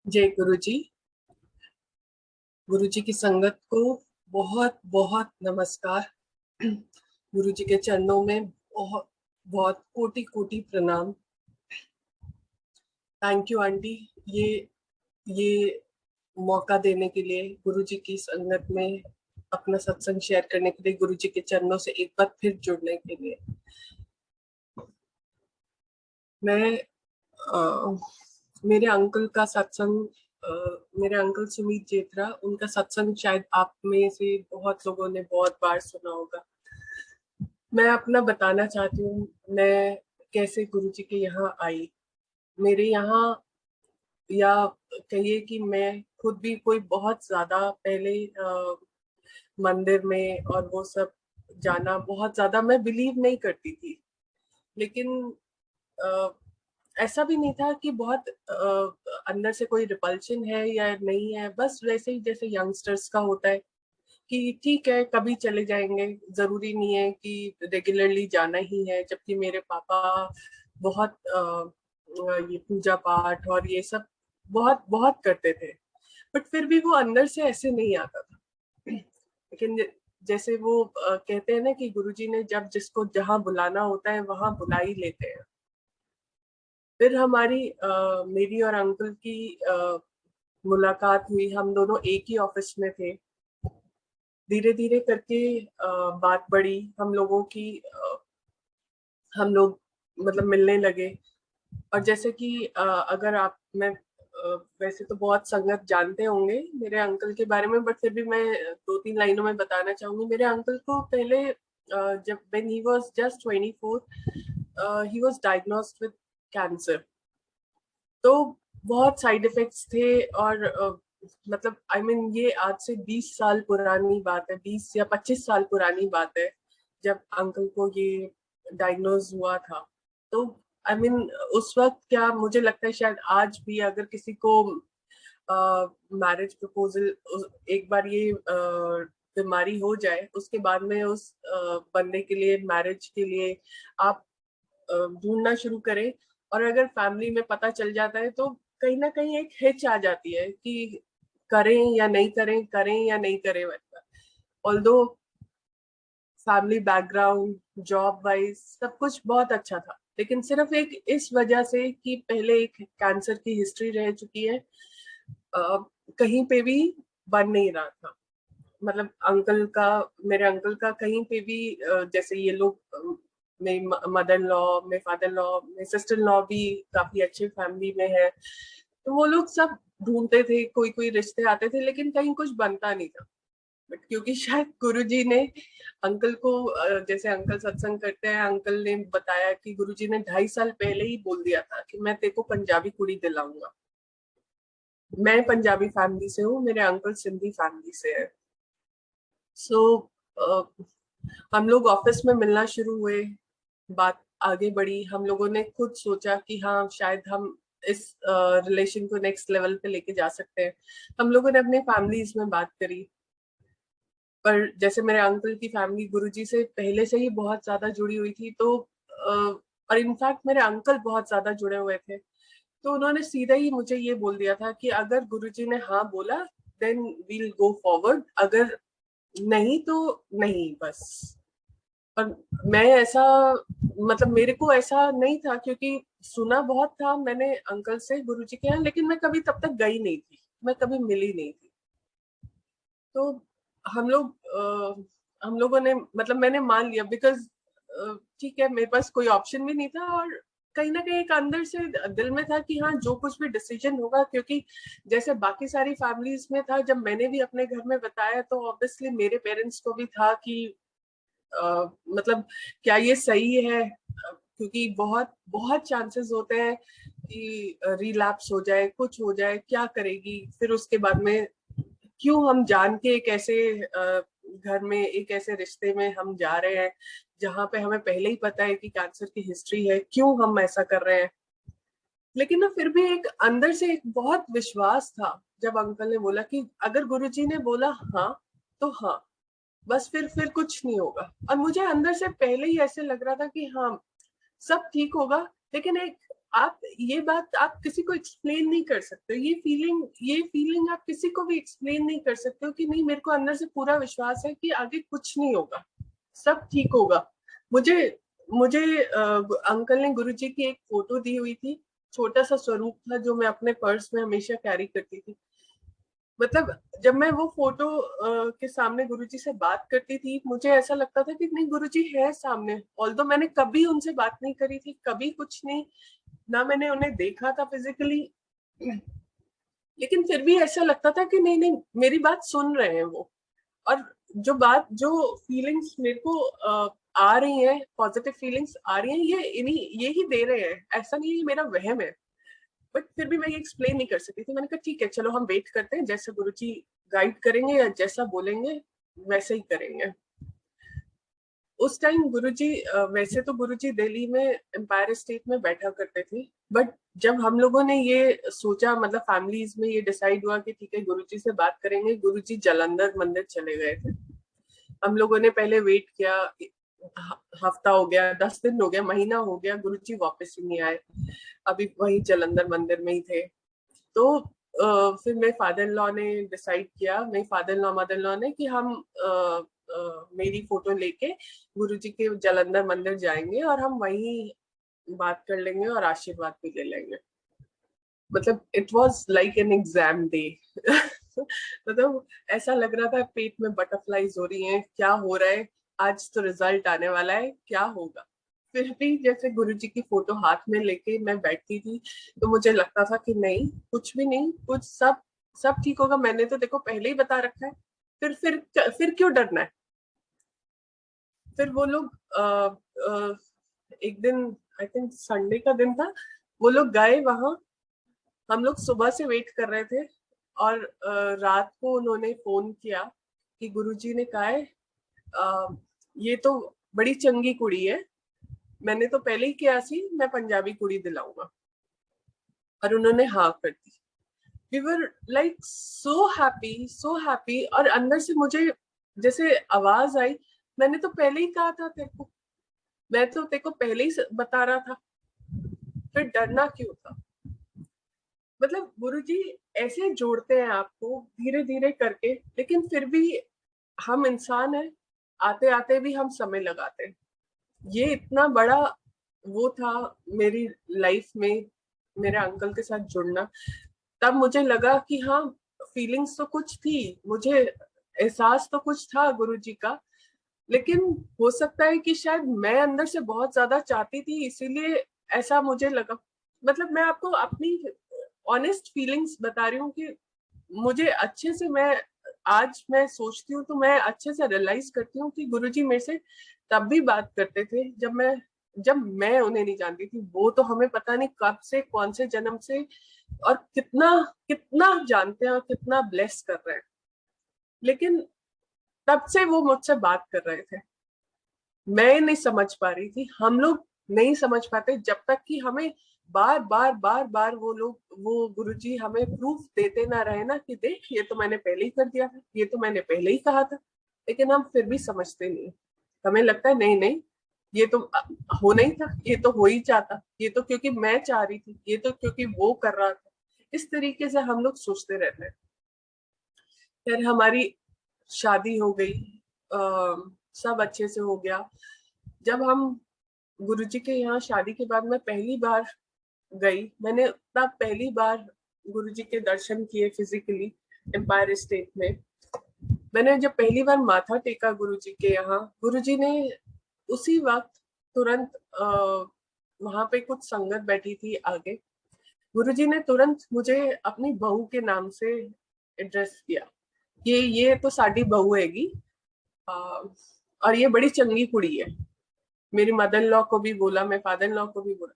जय गुरु जी। गुरु जी की संगत को बहुत बहुत नमस्कार। गुरु जी के चरणों में बहुत बहुत कोटि कोटि प्रणाम। थैंक यू आंटी, ये मौका देने के लिए, गुरु जी की संगत में अपना सत्संग शेयर करने के लिए, गुरु जी के चरणों से एक बार फिर जुड़ने के लिए। मैं अ, मेरे अंकल का सत्संग, मेरे अंकल सुमित जेठरा, उनका सत्संग शायद आप में से बहुत लोगों ने बहुत बार सुना होगा। मैं अपना बताना चाहती हूँ, मैं कैसे गुरुजी के यहाँ आई। मेरे यहाँ, या कहिए कि मैं खुद भी कोई बहुत ज्यादा पहले मंदिर में और वो सब जाना बहुत ज्यादा मैं बिलीव नहीं करती थी। लेकिन अ, ऐसा भी नहीं था कि बहुत अंदर से कोई रिपल्शन है या नहीं है। बस वैसे ही जैसे यंगस्टर्स का होता है कि ठीक है कभी चले जाएंगे, जरूरी नहीं है कि रेगुलरली जाना ही है। जबकि मेरे पापा बहुत ये पूजा पाठ और ये सब बहुत बहुत करते थे, बट फिर भी वो अंदर से ऐसे नहीं आता था। लेकिन जैसे वो कहते हैं ना कि गुरुजी ने जब जिसको जहाँ बुलाना होता है वहां बुला ही लेते हैं। फिर हमारी मेरी और अंकल की मुलाकात हुई। हम दोनों एक ही ऑफिस में थे। धीरे धीरे करके बात बढ़ी हम लोगों की। हम लोग मतलब मिलने लगे। और जैसे कि अगर आप, मैं वैसे तो बहुत संगत जानते होंगे मेरे अंकल के बारे में, बट फिर भी मैं दो तीन लाइनों में बताना चाहूंगी। मेरे अंकल को पहले जब when he was just 24, he was diagnosed with cancer. तो बहुत साइड इफेक्ट्स थे। और मतलब आई मीन ये आज से 20 साल पुरानी बात है, 20 या 25 साल पुरानी बात है, जब अंकल को ये डायग्नोज हुआ था। तो आई मीन उस वक्त क्या मुझे लगता है शायद आज भी अगर किसी को मैरिज प्रपोजल, एक बार ये बीमारी हो जाए उसके बाद में उस बंदे के लिए, मैरिज के लिए आप ढूंढना शुरू करें, और अगर फैमिली में पता चल जाता है तो कहीं ना कहीं एक हिच आ जाती है कि करें या नहीं करें, करें या नहीं करें वैसा। Although family background, job wise सब कुछ बहुत अच्छा था, लेकिन सिर्फ एक इस वजह से कि पहले एक कैंसर की हिस्ट्री रह चुकी है, अ, कहीं पे भी बन नहीं रहा था। मतलब अंकल का, मेरे अंकल का कहीं पे भी जैसे ये लोग, मेरी मदर लॉ, मेरे फादर लॉ, मेरे सिस्टर लॉ भी काफी अच्छे फैमिली में है। तो वो लोग सब ढूंढते थे, कोई कोई रिश्ते आते थे, लेकिन कहीं कुछ बनता नहीं था। बट क्योंकि शायद गुरुजी ने अंकल को, जैसे अंकल सत्संग करते हैं, अंकल ने बताया कि गुरुजी ने 2.5 साल पहले ही बोल दिया था कि मैं तेरे को पंजाबी कुड़ी दिलाऊंगा। मैं पंजाबी फैमिली से हूँ, मेरे अंकल सिंधी फैमिली से है। सो हम लोग ऑफिस में मिलना शुरू हुए, बात आगे बढ़ी। हम लोगों ने खुद सोचा कि हाँ शायद हम इस रिलेशन को नेक्स्ट लेवल पे लेके जा सकते हैं। हम लोगों ने अपने फैमिलीज में बात करी। पर जैसे मेरे अंकल की फैमिली गुरुजी से पहले से ही बहुत ज्यादा जुड़ी हुई थी, तो और इनफैक्ट मेरे अंकल बहुत ज्यादा जुड़े हुए थे। तो उन्होंने सीधा ही मुझे ये बोल दिया था कि अगर गुरुजी ने हाँ बोला देन वील गो फॉरवर्ड, अगर नहीं तो नहीं, बस। और मैं ऐसा, मतलब मेरे को ऐसा नहीं था, क्योंकि सुना बहुत था मैंने अंकल से गुरुजी के यहाँ, लेकिन मैं कभी तब तक गई नहीं थी, मैं कभी मिली नहीं थी। तो हम लोग हम लोगों ने, मतलब मैंने मान लिया, बिकॉज ठीक है मेरे पास कोई ऑप्शन भी नहीं था। और कहीं ना कहीं एक अंदर से दिल में था कि हाँ जो कुछ भी डिसीजन होगा, क्योंकि जैसे बाकी सारी फैमिलीज में था, जब मैंने भी अपने घर में बताया तो ऑब्वियसली मेरे पेरेंट्स को भी था कि मतलब क्या ये सही है, क्योंकि बहुत बहुत चांसेस होते हैं कि रिलैप्स हो जाए, कुछ हो जाए, क्या करेगी फिर उसके बाद में। क्यों हम जान के एक ऐसे घर में, एक ऐसे रिश्ते में हम जा रहे हैं जहां पे हमें पहले ही पता है कि कैंसर की हिस्ट्री है, क्यों हम ऐसा कर रहे हैं। लेकिन ना फिर भी एक अंदर से एक बहुत विश्वास था। जब अंकल ने बोला कि अगर गुरुजी ने बोला हाँ तो हाँ, बस फिर कुछ नहीं होगा। और मुझे अंदर से पहले ही ऐसे लग रहा था कि हाँ सब ठीक होगा। लेकिन एक आप ये बात आप किसी को एक्सप्लेन नहीं कर सकते, ये फीलिंग आप किसी को भी एक्सप्लेन नहीं कर सकते हो कि नहीं मेरे को अंदर से पूरा विश्वास है कि आगे कुछ नहीं होगा, सब ठीक होगा। मुझे मुझे अंकल ने गुरुजी की एक फोटो दी हुई थी, छोटा सा स्वरूप था जो मैं अपने पर्स में हमेशा कैरी करती थी। मतलब जब मैं वो फोटो के सामने गुरुजी से बात करती थी, मुझे ऐसा लगता था कि नहीं गुरुजी है सामने, ऑल्दो मैंने कभी उनसे बात नहीं करी थी, कभी कुछ नहीं, ना मैंने उन्हें देखा था फिजिकली, लेकिन फिर भी ऐसा लगता था कि नहीं नहीं मेरी बात सुन रहे हैं वो। और जो फीलिंग्स मेरे को आ रही हैं, पॉजिटिव फीलिंग्स आ रही हैं, ये ही दे रहे हैं, ऐसा नहीं है ये मेरा वहम है। बट फिर भी मैं ये एक्सप्लेन नहीं कर सकती थी। मैंने कहा ठीक है चलो हम वेट करते हैं, जैसे गुरुजी गाइड करेंगे या जैसा बोलेंगे वैसे ही करेंगे। उस टाइम गुरुजी वैसे तो गुरुजी दिल्ली में एम्पायर स्टेट में बैठा करते थे, बट जब हम लोगों ने ये सोचा, मतलब फैमिलीज में ये डिसाइड हुआ कि ठीक है गुरुजी से बात करेंगे, गुरुजी जालंधर मंदिर चले गए थे। हम लोगों ने पहले वेट किया, हफ्ता हो गया, 10 दिन हो गया, महीना हो गया, गुरुजी वापस ही नहीं आए, अभी वही जालंधर मंदिर में ही थे। तो फिर मेरे फादर इन लॉ ने डिसाइड किया, मेरे father in law mother in law ने, कि हम मेरी फोटो लेके गुरुजी के जालंधर मंदिर जाएंगे और हम वहीं बात कर लेंगे और आशीर्वाद भी ले लेंगे। मतलब it was like an exam day. मतलब ऐसा लग रहा था पेट में बटरफ्लाईज हो रही हैं, क्या हो रहा है, आज तो रिजल्ट आने वाला है, क्या होगा। फिर भी जैसे गुरुजी की फोटो हाथ में लेके मैं बैठती थी, तो मुझे लगता था कि नहीं कुछ भी नहीं, कुछ सब सब ठीक होगा, मैंने तो देखो पहले ही बता रखा है, फिर क्यों डरना है। फिर वो लोग एक दिन, आई थिंक संडे का दिन था, वो लोग गए वहां, हम लोग सुबह से वेट कर रहे थे, और रात को उन्होंने फोन किया कि गुरुजी ने कहा है ये तो बड़ी चंगी कुड़ी है, मैंने तो पहले ही किया सी, मैं पंजाबी कुड़ी दिलाऊंगा। और उन्होंने हाँ कर दी। We were like so happy, so happy. और अंदर से मुझे जैसे आवाज आई, मैंने तो पहले ही कहा था तेरे को, मैं तो तेरे को पहले ही बता रहा था, फिर डरना क्यों था। मतलब गुरुजी ऐसे जोड़ते हैं आपको धीरे धीरे करके, लेकिन फिर भी हम इंसान हैं, आते आते भी हम समय लगाते हैं। ये इतना बड़ा वो था मेरी लाइफ में, मेरे अंकल के साथ जुड़ना। तब मुझे लगा कि हाँ फीलिंग्स तो कुछ थी, मुझे एहसास तो कुछ था गुरुजी का, लेकिन हो सकता है कि शायद मैं अंदर से बहुत ज्यादा चाहती थी, इसीलिए ऐसा मुझे लगा। मतलब मैं आपको अपनी ऑनेस्ट फीलिंग्स बता रही हूँ कि मुझे अच्छे से, मैं आज मैं सोचती हूँ तो मैं अच्छे से रियलाइज करती हूँ कि गुरुजी मेरे से तब भी बात करते थे जब मैं उन्हें नहीं जानती थी। वो तो हमें पता नहीं कब से, कौन से जन्म से, और कितना कितना जानते हैं और कितना ब्लेस कर रहे हैं, लेकिन तब से वो मुझसे बात कर रहे थे। मैं नहीं समझ पा रही थी, हम लोग नहीं समझ पाते जब तक कि हमें बार बार बार बार वो गुरुजी हमें प्रूफ देते ना रहे ना कि देख ये तो मैंने पहले ही कर दिया था, ये तो मैंने पहले ही कहा था। लेकिन हम फिर भी समझते नहीं, हमें लगता है नहीं नहीं ये तो होना ही था, ये तो हो ही जाता, ये तो क्योंकि मैं चाह रही थी, ये तो क्योंकि वो कर रहा था। इस तरीके से हम लोग सोचते रहते हैं। फिर हमारी शादी हो गई, सब अच्छे से हो गया। जब हम गुरुजी के यहाँ शादी के बाद मैं पहली बार गई, मैंने तब पहली बार गुरुजी के दर्शन किए फिजिकली एम्पायर स्टेट में। मैंने जब पहली बार माथा टेका गुरुजी के यहाँ, गुरुजी ने उसी वक्त तुरंत वहां पे कुछ संगत बैठी थी आगे, गुरुजी ने तुरंत मुझे अपनी बहू के नाम से एड्रेस किया, ये तो साडी बहू हैगी, और ये बड़ी चंगी कुड़ी है। मेरी मदर इन लॉ को भी बोला, मैं फादर इन लॉ को भी बोला।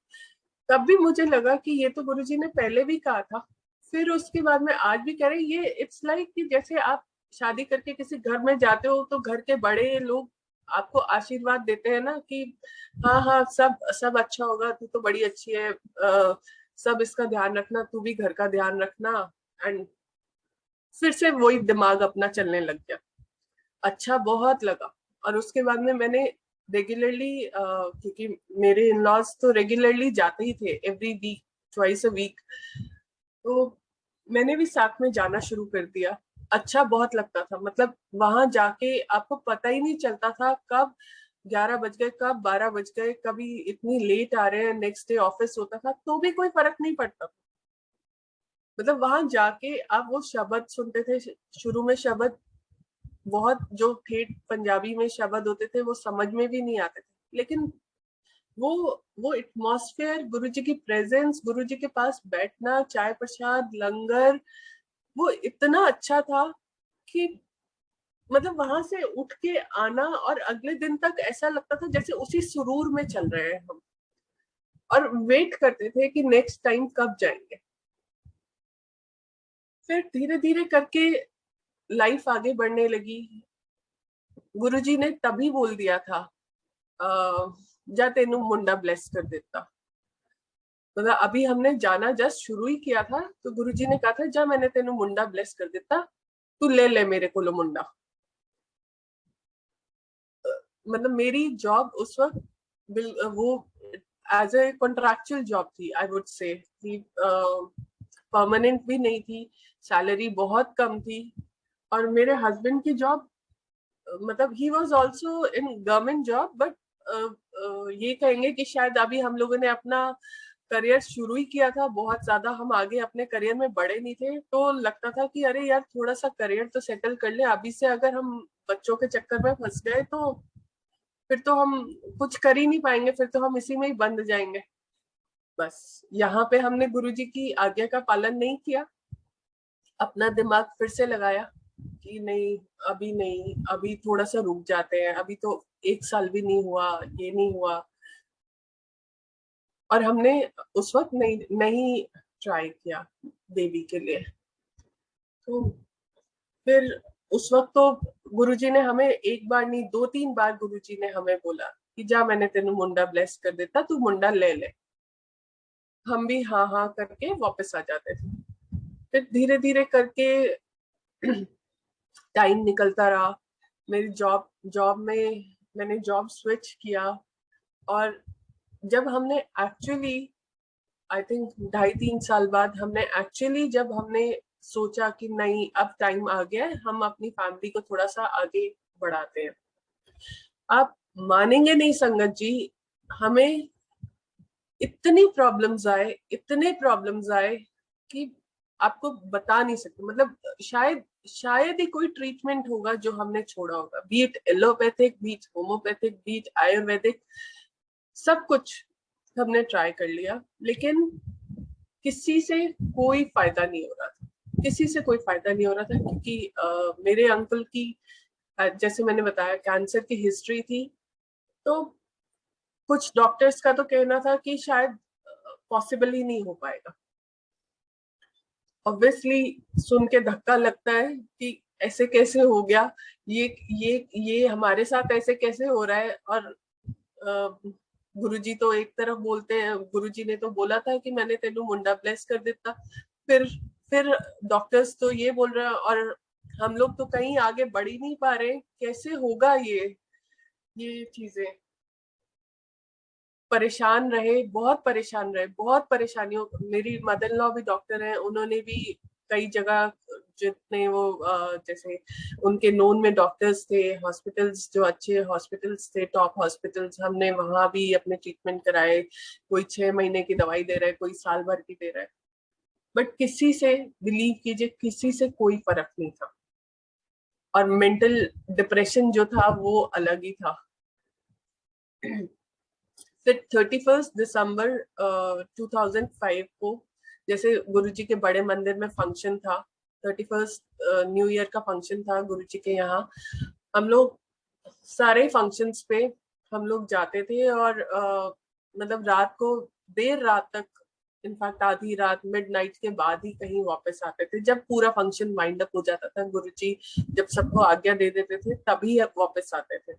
तब भी मुझे लगा कि ये तो गुरुजी ने पहले भी कहा था। फिर उसके बाद में आज भी कह रहे, ये इट्स लाइक कि जैसे आप शादी करके किसी घर में जाते हो तो घर के बड़े लोग आपको आशीर्वाद देते हैं ना कि हाँ हाँ सब सब अच्छा होगा, तू तो बड़ी अच्छी है, सब इसका ध्यान रखना, तू भी घर का ध्यान रखना। एंड फिर से वही दिमाग अपना चलने लग गया। अच्छा बहुत लगा। और उसके बाद में मैंने रेगुलरली, क्योंकि मेरे इन लॉज तो रेगुलरली जाते ही थे, every week, twice a week. तो मैंने भी साथ में जाना शुरू कर दिया। अच्छा बहुत लगता था, मतलब वहां जाके आपको पता ही नहीं चलता था कब 11 बज गए, कब 12 बज गए, कभी इतनी लेट आ रहे हैं, नेक्स्ट डे ऑफिस होता था तो भी कोई फर्क नहीं पड़ता। मतलब वहां जाके आप वो शब्द सुनते थे, शुरू में शब्द बहुत जो ठेठ पंजाबी में शब्द होते थे वो समझ में भी नहीं आते थे, लेकिन वो वो एटमॉस्फेयर, गुरु जी की प्रेजेंस, गुरु जी के पास बैठना, चाय प्रसाद लंगर, वो इतना अच्छा था कि मतलब वहां से उठ के आना और अगले दिन तक ऐसा लगता था जैसे उसी सुरूर में चल रहे हैं हम, और वेट करते थे कि नेक्स्ट टाइम कब जाएंगे। फिर धीरे धीरे करके लाइफ आगे बढ़ने लगी। गुरुजी ने तभी बोल दिया था, जा तेनू मुंडा ब्लेस कर देता। मतलब अभी हमने जाना जस्ट शुरू ही किया था, तो गुरुजी ने कहा था जा मैंने तेनू मुंडा ब्लेस कर देता, तू ले ले मेरे को मुंडा। मतलब मेरी जॉब उस वक्त वो एज ए कॉन्ट्रैक्चुअल जॉब थी, आई वुड से, परमानेंट भी नहीं थी, सैलरी बहुत कम थी। और मेरे हस्बैंड की जॉब, मतलब he was also in government job, but ये कहेंगे कि शायद अभी हम लोगों ने अपना करियर शुरू ही किया था, बहुत ज्यादा हम आगे अपने करियर में बढ़े नहीं थे, तो लगता था कि अरे यार थोड़ा सा करियर तो सेटल कर ले, अभी से अगर हम बच्चों के चक्कर में फंस गए तो फिर तो हम कुछ कर ही नहीं पाएंगे, फिर तो हम इसी में ही बंद जाएंगे। बस यहाँ पे हमने गुरुजी की आज्ञा का पालन नहीं किया, अपना दिमाग फिर से लगाया कि नहीं, अभी नहीं, अभी थोड़ा सा रुक जाते हैं, अभी तो 1 साल भी नहीं हुआ, ये नहीं हुआ। और हमने उस वक्त नहीं नहीं ट्राई किया बेबी के लिए। तो फिर उस वक्त तो गुरुजी ने हमें एक बार नहीं 2-3 बार गुरुजी ने हमें बोला कि जा मैंने तेनू मुंडा ब्लेस कर देता, तू मुंडा ले ले। हम भी हाँ हाँ करके वापस आ जाते थे। फिर धीरे धीरे करके टाइम निकलता रहा। मेरी जॉब जॉब में मैंने जॉब स्विच किया। और जब हमने एक्चुअली, आई थिंक 2.5-3 साल बाद हमने एक्चुअली, जब हमने सोचा कि नहीं अब टाइम आ गया है, हम अपनी फैमिली को थोड़ा सा आगे बढ़ाते हैं। आप मानेंगे नहीं संगत जी, हमें इतनी प्रॉब्लम्स आए, इतने प्रॉब्लम्स आए कि आपको बता नहीं सकते। मतलब शायद शायद ही कोई ट्रीटमेंट होगा जो हमने छोड़ा होगा, be it allopathic, be it homeopathic, be it ayurvedic, सब कुछ हमने ट्राई कर लिया, लेकिन किसी से कोई फायदा नहीं हो रहा था, किसी से कोई फायदा नहीं हो रहा था, क्योंकि मेरे अंकल की, जैसे मैंने बताया, कैंसर की हिस्ट्री थी। तो कुछ डॉक्टर्स का तो कहना था कि शायद पॉसिबल ही नहीं हो पाएगा। ऑब्वियसली सुन के धक्का लगता है कि ऐसे कैसे हो गया, ये ये हमारे साथ ऐसे कैसे हो रहा है। और गुरुजी तो एक तरफ बोलते हैं, गुरुजी ने तो बोला था कि मैंने तेनू मुंडा ब्लेस कर देता। फिर फिर डॉक्टर्स तो ये बोल रहे हैं, और हम लोग तो कहीं आगे बढ़ ही नहीं पा रहे, कैसे होगा ये चीजें। परेशान रहे, बहुत परेशान रहे, बहुत परेशानियों। मेरी मदर इन लॉ भी डॉक्टर है, उन्होंने भी कई जगह, जितने वो जैसे उनके नोन में डॉक्टर्स थे, हॉस्पिटल्स जो अच्छे हॉस्पिटल्स थे, टॉप हॉस्पिटल्स, हमने वहां भी अपने ट्रीटमेंट कराए। कोई 6 महीने की दवाई दे रहा है, कोई साल भर की दे रहा है, बट किसी से, बिलीव कीजिए, किसी से कोई फर्क नहीं था। और मेंटल डिप्रेशन जो था वो अलग ही था। फिर 31 दिसंबर 2005 को, जैसे गुरुजी के बड़े मंदिर में फंक्शन था, 31 न्यू ईयर का फंक्शन था गुरुजी के यहाँ। हम लोग सारे फंक्शंस पे हम लोग जाते थे, और मतलब रात को, देर रात तक, इनफैक्ट आधी रात, मिडनाइट के बाद ही कहीं वापस आते थे, जब पूरा फंक्शन वाइंड अप हो जाता था। गुरुजी जब सबको आज्ञा दे देते थे तभी वापस आते थे।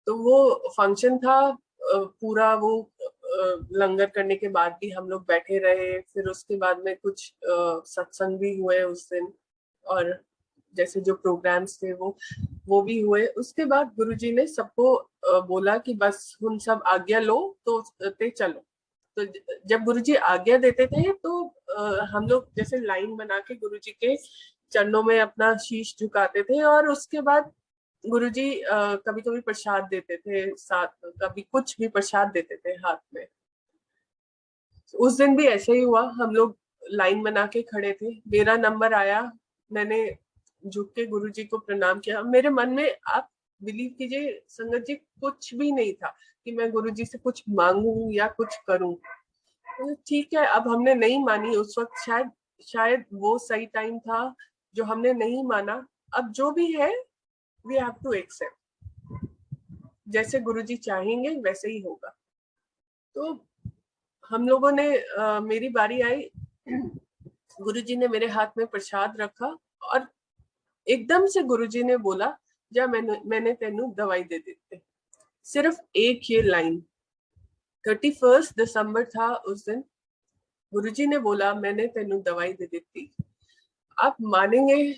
तो वो फंक्शन था, पूरा वो लंगर करने के बाद भी हम लोग बैठे रहे, फिर उसके बाद में कुछ सत्संग भी हुए उस दिन। और जैसे जो प्रोग्राम्स थे वो भी हुए। उसके बाद गुरुजी ने सबको बोला कि बस हुन सब आज्ञा लो तो ते चलो। तो जब गुरुजी आज्ञा देते थे तो हम लोग जैसे लाइन बना के गुरुजी के चरणों में अपना शीश झुकाते थे, और उसके बाद गुरुजी कभी कभी प्रसाद देते थे साथ, कभी कुछ भी प्रसाद देते थे हाथ में। उस दिन भी ऐसे ही हुआ, हम लोग लाइन बना के खड़े थे, मेरा नंबर आया, मैंने झुक के गुरुजी को प्रणाम किया। मेरे मन में, आप बिलीव कीजिए संगत जी, कुछ भी नहीं था कि मैं गुरुजी से कुछ मांगू या कुछ करूं। तो ठीक है, अब हमने नहीं मानी उस वक्त, शायद शायद वो सही टाइम था जो हमने नहीं माना। अब जो भी है वी हैव टू एक्सेप्ट, जैसे गुरुजी चाहेंगे वैसे ही होगा। तो हम लोगों ने मेरी बारी आई, गुरुजी ने मेरे हाथ में प्रसाद रखा और एकदम से गुरुजी ने बोला, जा मैंने तेनू दवाई दे देते। सिर्फ एक ये लाइन, 31 दिसंबर था उस दिन, गुरुजी ने बोला मैंने तेनू दवाई दे देती। आप मानेंगे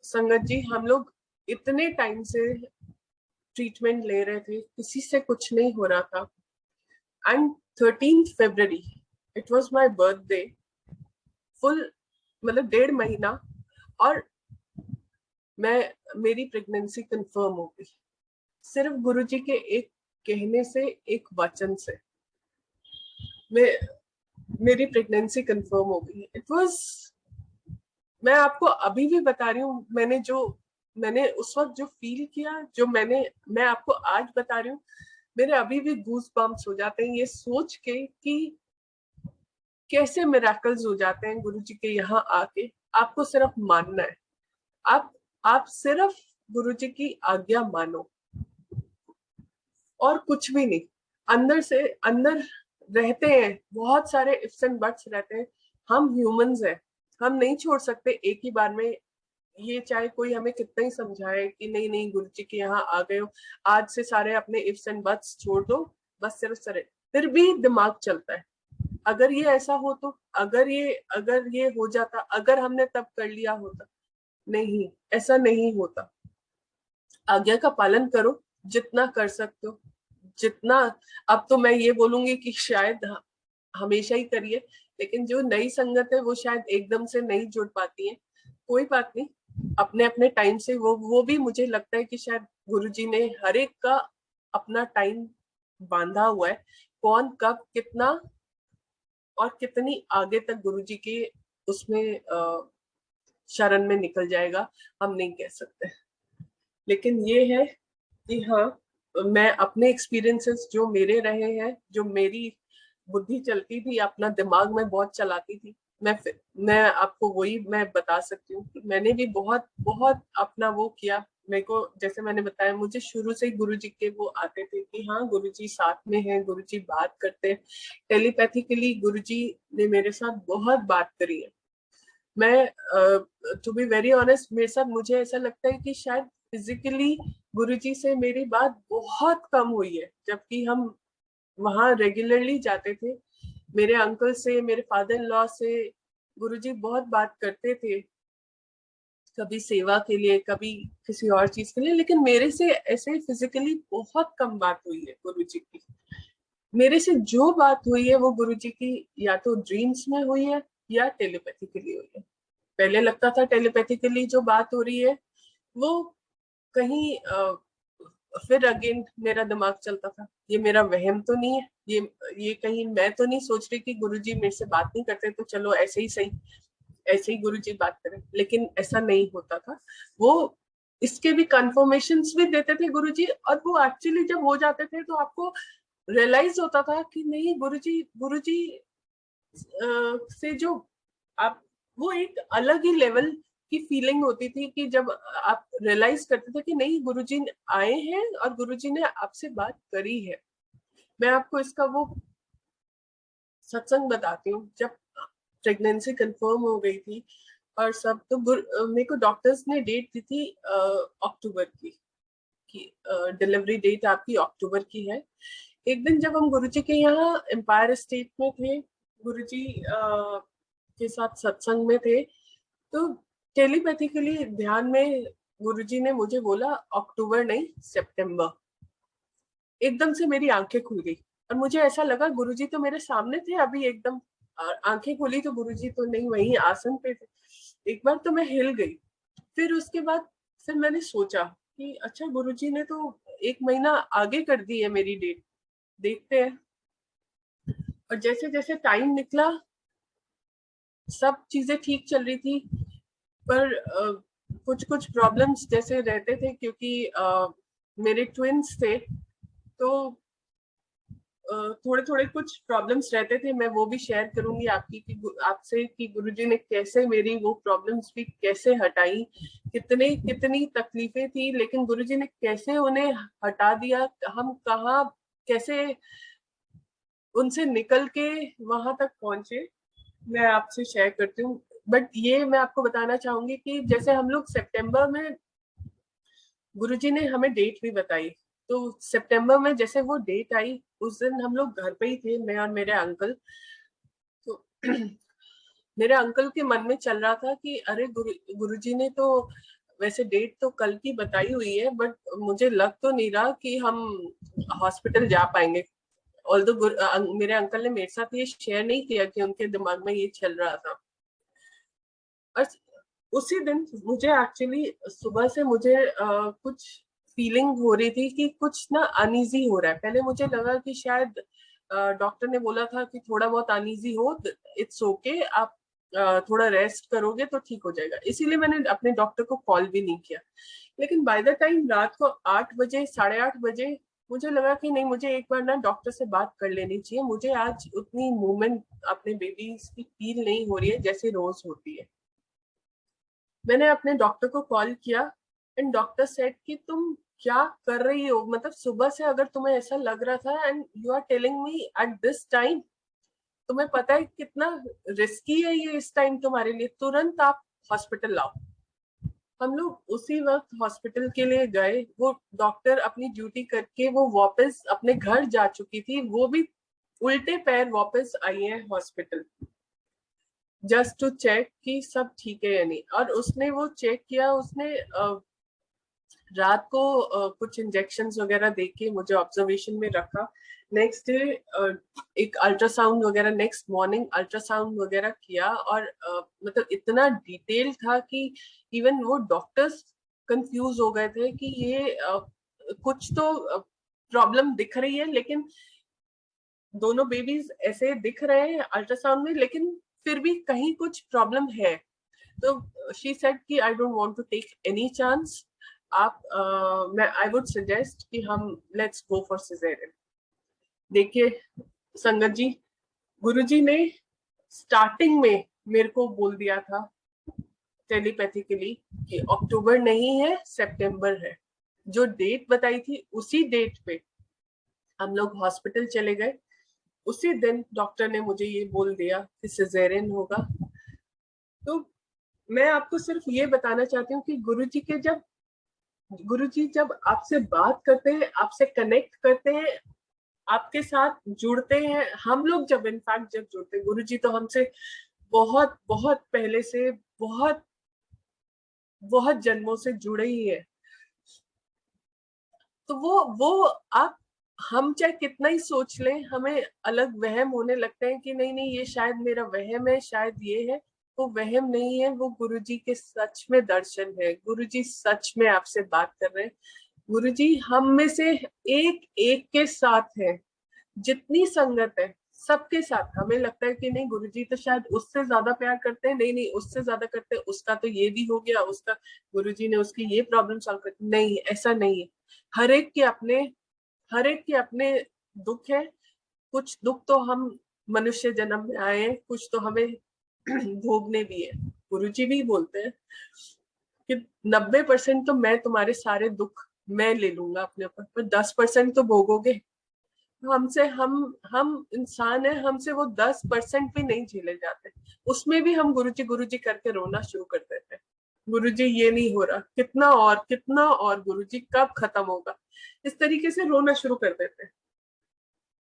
संगत जी, हम लोग इतने टाइम से ट्रीटमेंट ले रहे थे, किसी से कुछ नहीं हो रहा था। And 13 February it was my birthday, full मतलब 1.5 महीना, और मेरी प्रेगनेंसी कंफर्म हो गई सिर्फ गुरुजी के एक कहने से, एक वचन से मेरी प्रेगनेंसी कंफर्म हो गई। इट वाज, मैं आपको अभी भी बता रही हूँ, मैंने उस वक्त जो फील किया, मैं आपको आज बता रही हूँ, मेरे अभी भी गूज बम्प्स हो जाते हैं ये सोच के कि कैसे मिरेकल्स हो जाते हैं गुरुजी के यहाँ आके। आपको सिर्फ मानना है, आप सिर्फ गुरुजी की आज्ञा मानो और कुछ भी नहीं। अंदर से अंदर रहते हैं बहुत सारे इफ्स एंड बट्स रहते हैं, हम ह्यूमंस हैं, हम नहीं छोड़ सकते एक ही बार में ये, चाहे कोई हमें कितना ही समझाए कि नहीं नहीं गुरुजी के यहाँ आ गए हो, आज से सारे अपने इफ्स एंड बट्स छोड़ दो, बस सिर्फ सरे, फिर भी दिमाग चलता है। अगर ये ऐसा हो तो, अगर ये हो जाता, अगर हमने तब कर लिया होता, नहीं, ऐसा नहीं होता। आज्ञा का पालन करो जितना कर सकते हो, जितना। अब तो मैं ये बोलूंगी कि शायद हमेशा ही करिए, लेकिन जो नई संगत है वो शायद एकदम से नहीं जुड़ पाती है। कोई बात नहीं, अपने अपने टाइम से वो भी मुझे लगता है कि शायद गुरुजी ने हर एक का अपना टाइम बांधा हुआ है, कौन कब कितना और कितनी आगे तक गुरुजी के उसमें शरण में निकल जाएगा, हम नहीं कह सकते। लेकिन ये है कि हाँ, मैं अपने एक्सपीरियंसेस जो मेरे रहे हैं, जो मेरी बुद्धि चलती थी, अपना दिमाग में बहुत चलाती थी, मैं आपको वही मैं बता सकती हूँ कि मैंने भी बहुत बहुत अपना वो किया। मेरे को, जैसे मैंने बताया, मुझे शुरू से ही गुरुजी के वो आते थे कि हाँ गुरुजी साथ में हैं, गुरुजी बात करते हैं। टेलीपैथिकली गुरुजी ने मेरे साथ बहुत बात करी है। मैं टू बी वेरी ऑनेस्ट, मेरे साथ मुझे ऐसा लगता है कि शायद फिजिकली गुरुजी से मेरी बात बहुत कम हुई है, जबकि हम वहां रेगुलरली जाते थे। मेरे अंकल से, मेरे फादर इन लॉ से गुरुजी बहुत बात करते थे, कभी सेवा के लिए, कभी किसी और चीज के लिए, लेकिन मेरे से ऐसे फिजिकली बहुत कम बात हुई है गुरुजी की। मेरे से जो बात हुई है वो गुरुजी की या तो ड्रीम्स में हुई है या टेलीपैथिकली हुई है। पहले लगता था टेलीपैथिकली जो बात हो रही है वो कहीं फिर अगेन मेरा दिमाग चलता था, ये मेरा वहम तो नहीं है, ये कहीं मैं तो नहीं सोच रही कि गुरुजी मेरे से बात नहीं करते, तो चलो ऐसे ही सही, ऐसे ही गुरुजी बात करें। लेकिन ऐसा नहीं होता था। वो इसके भी कंफर्मेशंस भी देते थे गुरुजी, और वो एक्चुअली जब हो जाते थे तो आपको रियलाइज होता था कि नहीं, गुरुजी गुरुजी से जो आप, वो एक अलग ही लेवल की फीलिंग होती थी कि जब आप रियलाइज करते थे कि नहीं, गुरुजी आए हैं और गुरुजी ने आपसे बात करी है। मैं आपको इसका वो सत्संग बताती हूँ। जब प्रेगनेंसी कंफर्म हो गई थी और सब, तो मेरे को डॉक्टर्स ने डेट दी थी अक्टूबर की, कि डिलीवरी डेट आपकी अक्टूबर की है। एक दिन जब हम गुरुजी के यहाँ एम्पायर स्टेट में थे, गुरुजी के साथ सत्संग में थे, तो टेलीपैथिकली ध्यान में गुरुजी ने मुझे बोला अक्टूबर नहीं सितंबर। एकदम से मेरी आंखें खुल गई और मुझे ऐसा लगा गुरुजी तो मेरे सामने थे अभी एकदम। आंखें खुली तो गुरुजी तो नहीं वहीं आसन पे थे। एक बार तो मैं हिल गई। फिर उसके बाद फिर मैंने सोचा कि अच्छा गुरुजी ने तो 1 महीना आगे कर दी है मेरी डेट, देखते हैं। और जैसे जैसे टाइम निकला सब चीजें ठीक चल रही थी, पर कुछ कुछ प्रॉब्लम्स जैसे रहते थे क्योंकि मेरे ट्विन्स थे, तो थोड़े थोड़े कुछ प्रॉब्लम्स रहते थे। मैं वो भी शेयर करूंगी आपकी कि आपसे कि गुरुजी ने कैसे मेरी वो प्रॉब्लम्स भी कैसे हटाई। कितनी तकलीफें थी लेकिन गुरुजी ने कैसे उन्हें हटा दिया, हम कहाँ कैसे उनसे निकल के वहां तक पहुंचे, मैं आपसे शेयर करती हूँ। बट ये मैं आपको बताना चाहूंगी कि जैसे हम लोग सितंबर में गुरुजी ने हमें डेट भी बताई, तो सितंबर में जैसे वो डेट आई उस दिन हम लोग घर पे ही थे, मैं और मेरे अंकल। तो मेरे अंकल के मन में चल रहा था कि अरे गुरुजी ने तो वैसे डेट तो कल की बताई हुई है, बट मुझे लग तो नहीं रहा कि हम हॉस्पिटल जा पाएंगे। ऑल्दो मेरे अंकल ने मेरे साथ ये शेयर नहीं किया कि उनके दिमाग में ये चल रहा था। और उसी दिन मुझे एक्चुअली सुबह से मुझे कुछ फीलिंग हो रही थी कि कुछ ना अनईजी हो रहा है। पहले मुझे लगा कि शायद डॉक्टर ने बोला था कि थोड़ा बहुत अनईजी हो, इट्स ओके, आप थोड़ा रेस्ट करोगे तो ठीक हो जाएगा, इसीलिए मैंने अपने डॉक्टर को कॉल भी नहीं किया। लेकिन बाय द टाइम रात को 8 बजे 8:30 बजे मुझे लगा कि नहीं, मुझे एक बार ना डॉक्टर से बात कर लेनी चाहिए। मुझे आज उतनी मूवमेंट अपने बेबी की फील नहीं हो रही है जैसे रोज होती है। मैंने अपने डॉक्टर को कॉल किया एंड डॉक्टर सेड कि तुम क्या कर रही हो, मतलब सुबह से अगर तुम्हें ऐसा लग रहा था and you are telling me at this time, तुम्हें पता है कितना रिस्की है ये इस टाइम तुम्हारे लिए, तुरंत आप हॉस्पिटल लाओ। हम लोग उसी वक्त हॉस्पिटल के लिए गए। वो डॉक्टर अपनी ड्यूटी करके वो वापस अपने घर जा चुकी थी, वो भी उल्टे पैर वापस आई है हॉस्पिटल जस्ट टू चेक कि सब ठीक है या नहीं। और उसने वो चेक किया, उसने रात को कुछ इंजेक्शन वगैरह दे के मुझे ऑब्जर्वेशन में रखा। नेक्स्ट डे एक अल्ट्रासाउंड वगैरह, नेक्स्ट मॉर्निंग अल्ट्रासाउंड वगैरह किया और मतलब इतना डिटेल था कि इवन वो डॉक्टर्स कंफ्यूज हो गए थे कि ये कुछ तो प्रॉब्लम दिख रही है, लेकिन दोनों बेबीज ऐसे दिख रहे हैं अल्ट्रासाउंड में, लेकिन फिर भी कहीं कुछ प्रॉब्लम है। तो शी सेड कि I don't want to take any chance, आप मैं आई वुड सजेस्ट कि हम लेट्स गो फॉर सिजेरियन। देखिए संगत जी, गुरुजी ने स्टार्टिंग में मेरे को बोल दिया था टेलीपैथिकली कि अक्टूबर नहीं है सितंबर है। जो डेट बताई थी उसी डेट पे हम लोग हॉस्पिटल चले गए। उसी दिन डॉक्टर ने मुझे ये बोल दिया कि सिजेरियन होगा। तो मैं आपको सिर्फ ये बताना चाहती हूँ कि गुरुजी जब आपसे बात करते हैं, आपसे कनेक्ट करते हैं, आपके साथ जुड़ते हैं, हम लोग जब इनफैक्ट जब जुड़ते हैं, गुरुजी तो हमसे बहुत बहुत पहले से बहुत बहुत जन्मों से जुड़े ही है। तो वो आप हम चाहे कितना ही सोच लें, हमें अलग वहम होने लगते हैं कि नहीं नहीं ये शायद मेरा वहम है, शायद ये है। वो वहम नहीं है, वो गुरुजी के सच में दर्शन है। गुरुजी सच में आपसे बात कर रहे हैं। गुरुजी हम में से एक एक के साथ है, जितनी संगत है सबके साथ। हमें लगता है कि नहीं गुरुजी तो शायद उससे ज्यादा प्यार करते हैं, नहीं नहीं उससे ज्यादा करते हैं, उसका तो ये भी हो गया, उसका गुरुजी ने उसकी ये प्रॉब्लम सॉल्व कर, नहीं ऐसा नहीं है। हर एक के अपने हर एक के अपने दुख है। कुछ दुख तो हम मनुष्य जन्म में आए हैं, कुछ तो हमें भोगने भी है। गुरुजी भी बोलते हैं कि 90% तो मैं तुम्हारे सारे दुख मैं ले लूंगा अपने ऊपर, पर 10% तो भोगोगे। हमसे हम इंसान है, हमसे वो 10% भी नहीं झेले जाते। उसमें भी हम गुरुजी गुरुजी करके रोना शुरू कर देते हैं। गुरुजी ये नहीं हो रहा, कितना और गुरुजी कब खत्म होगा, इस तरीके से रोना शुरू कर देते हैं।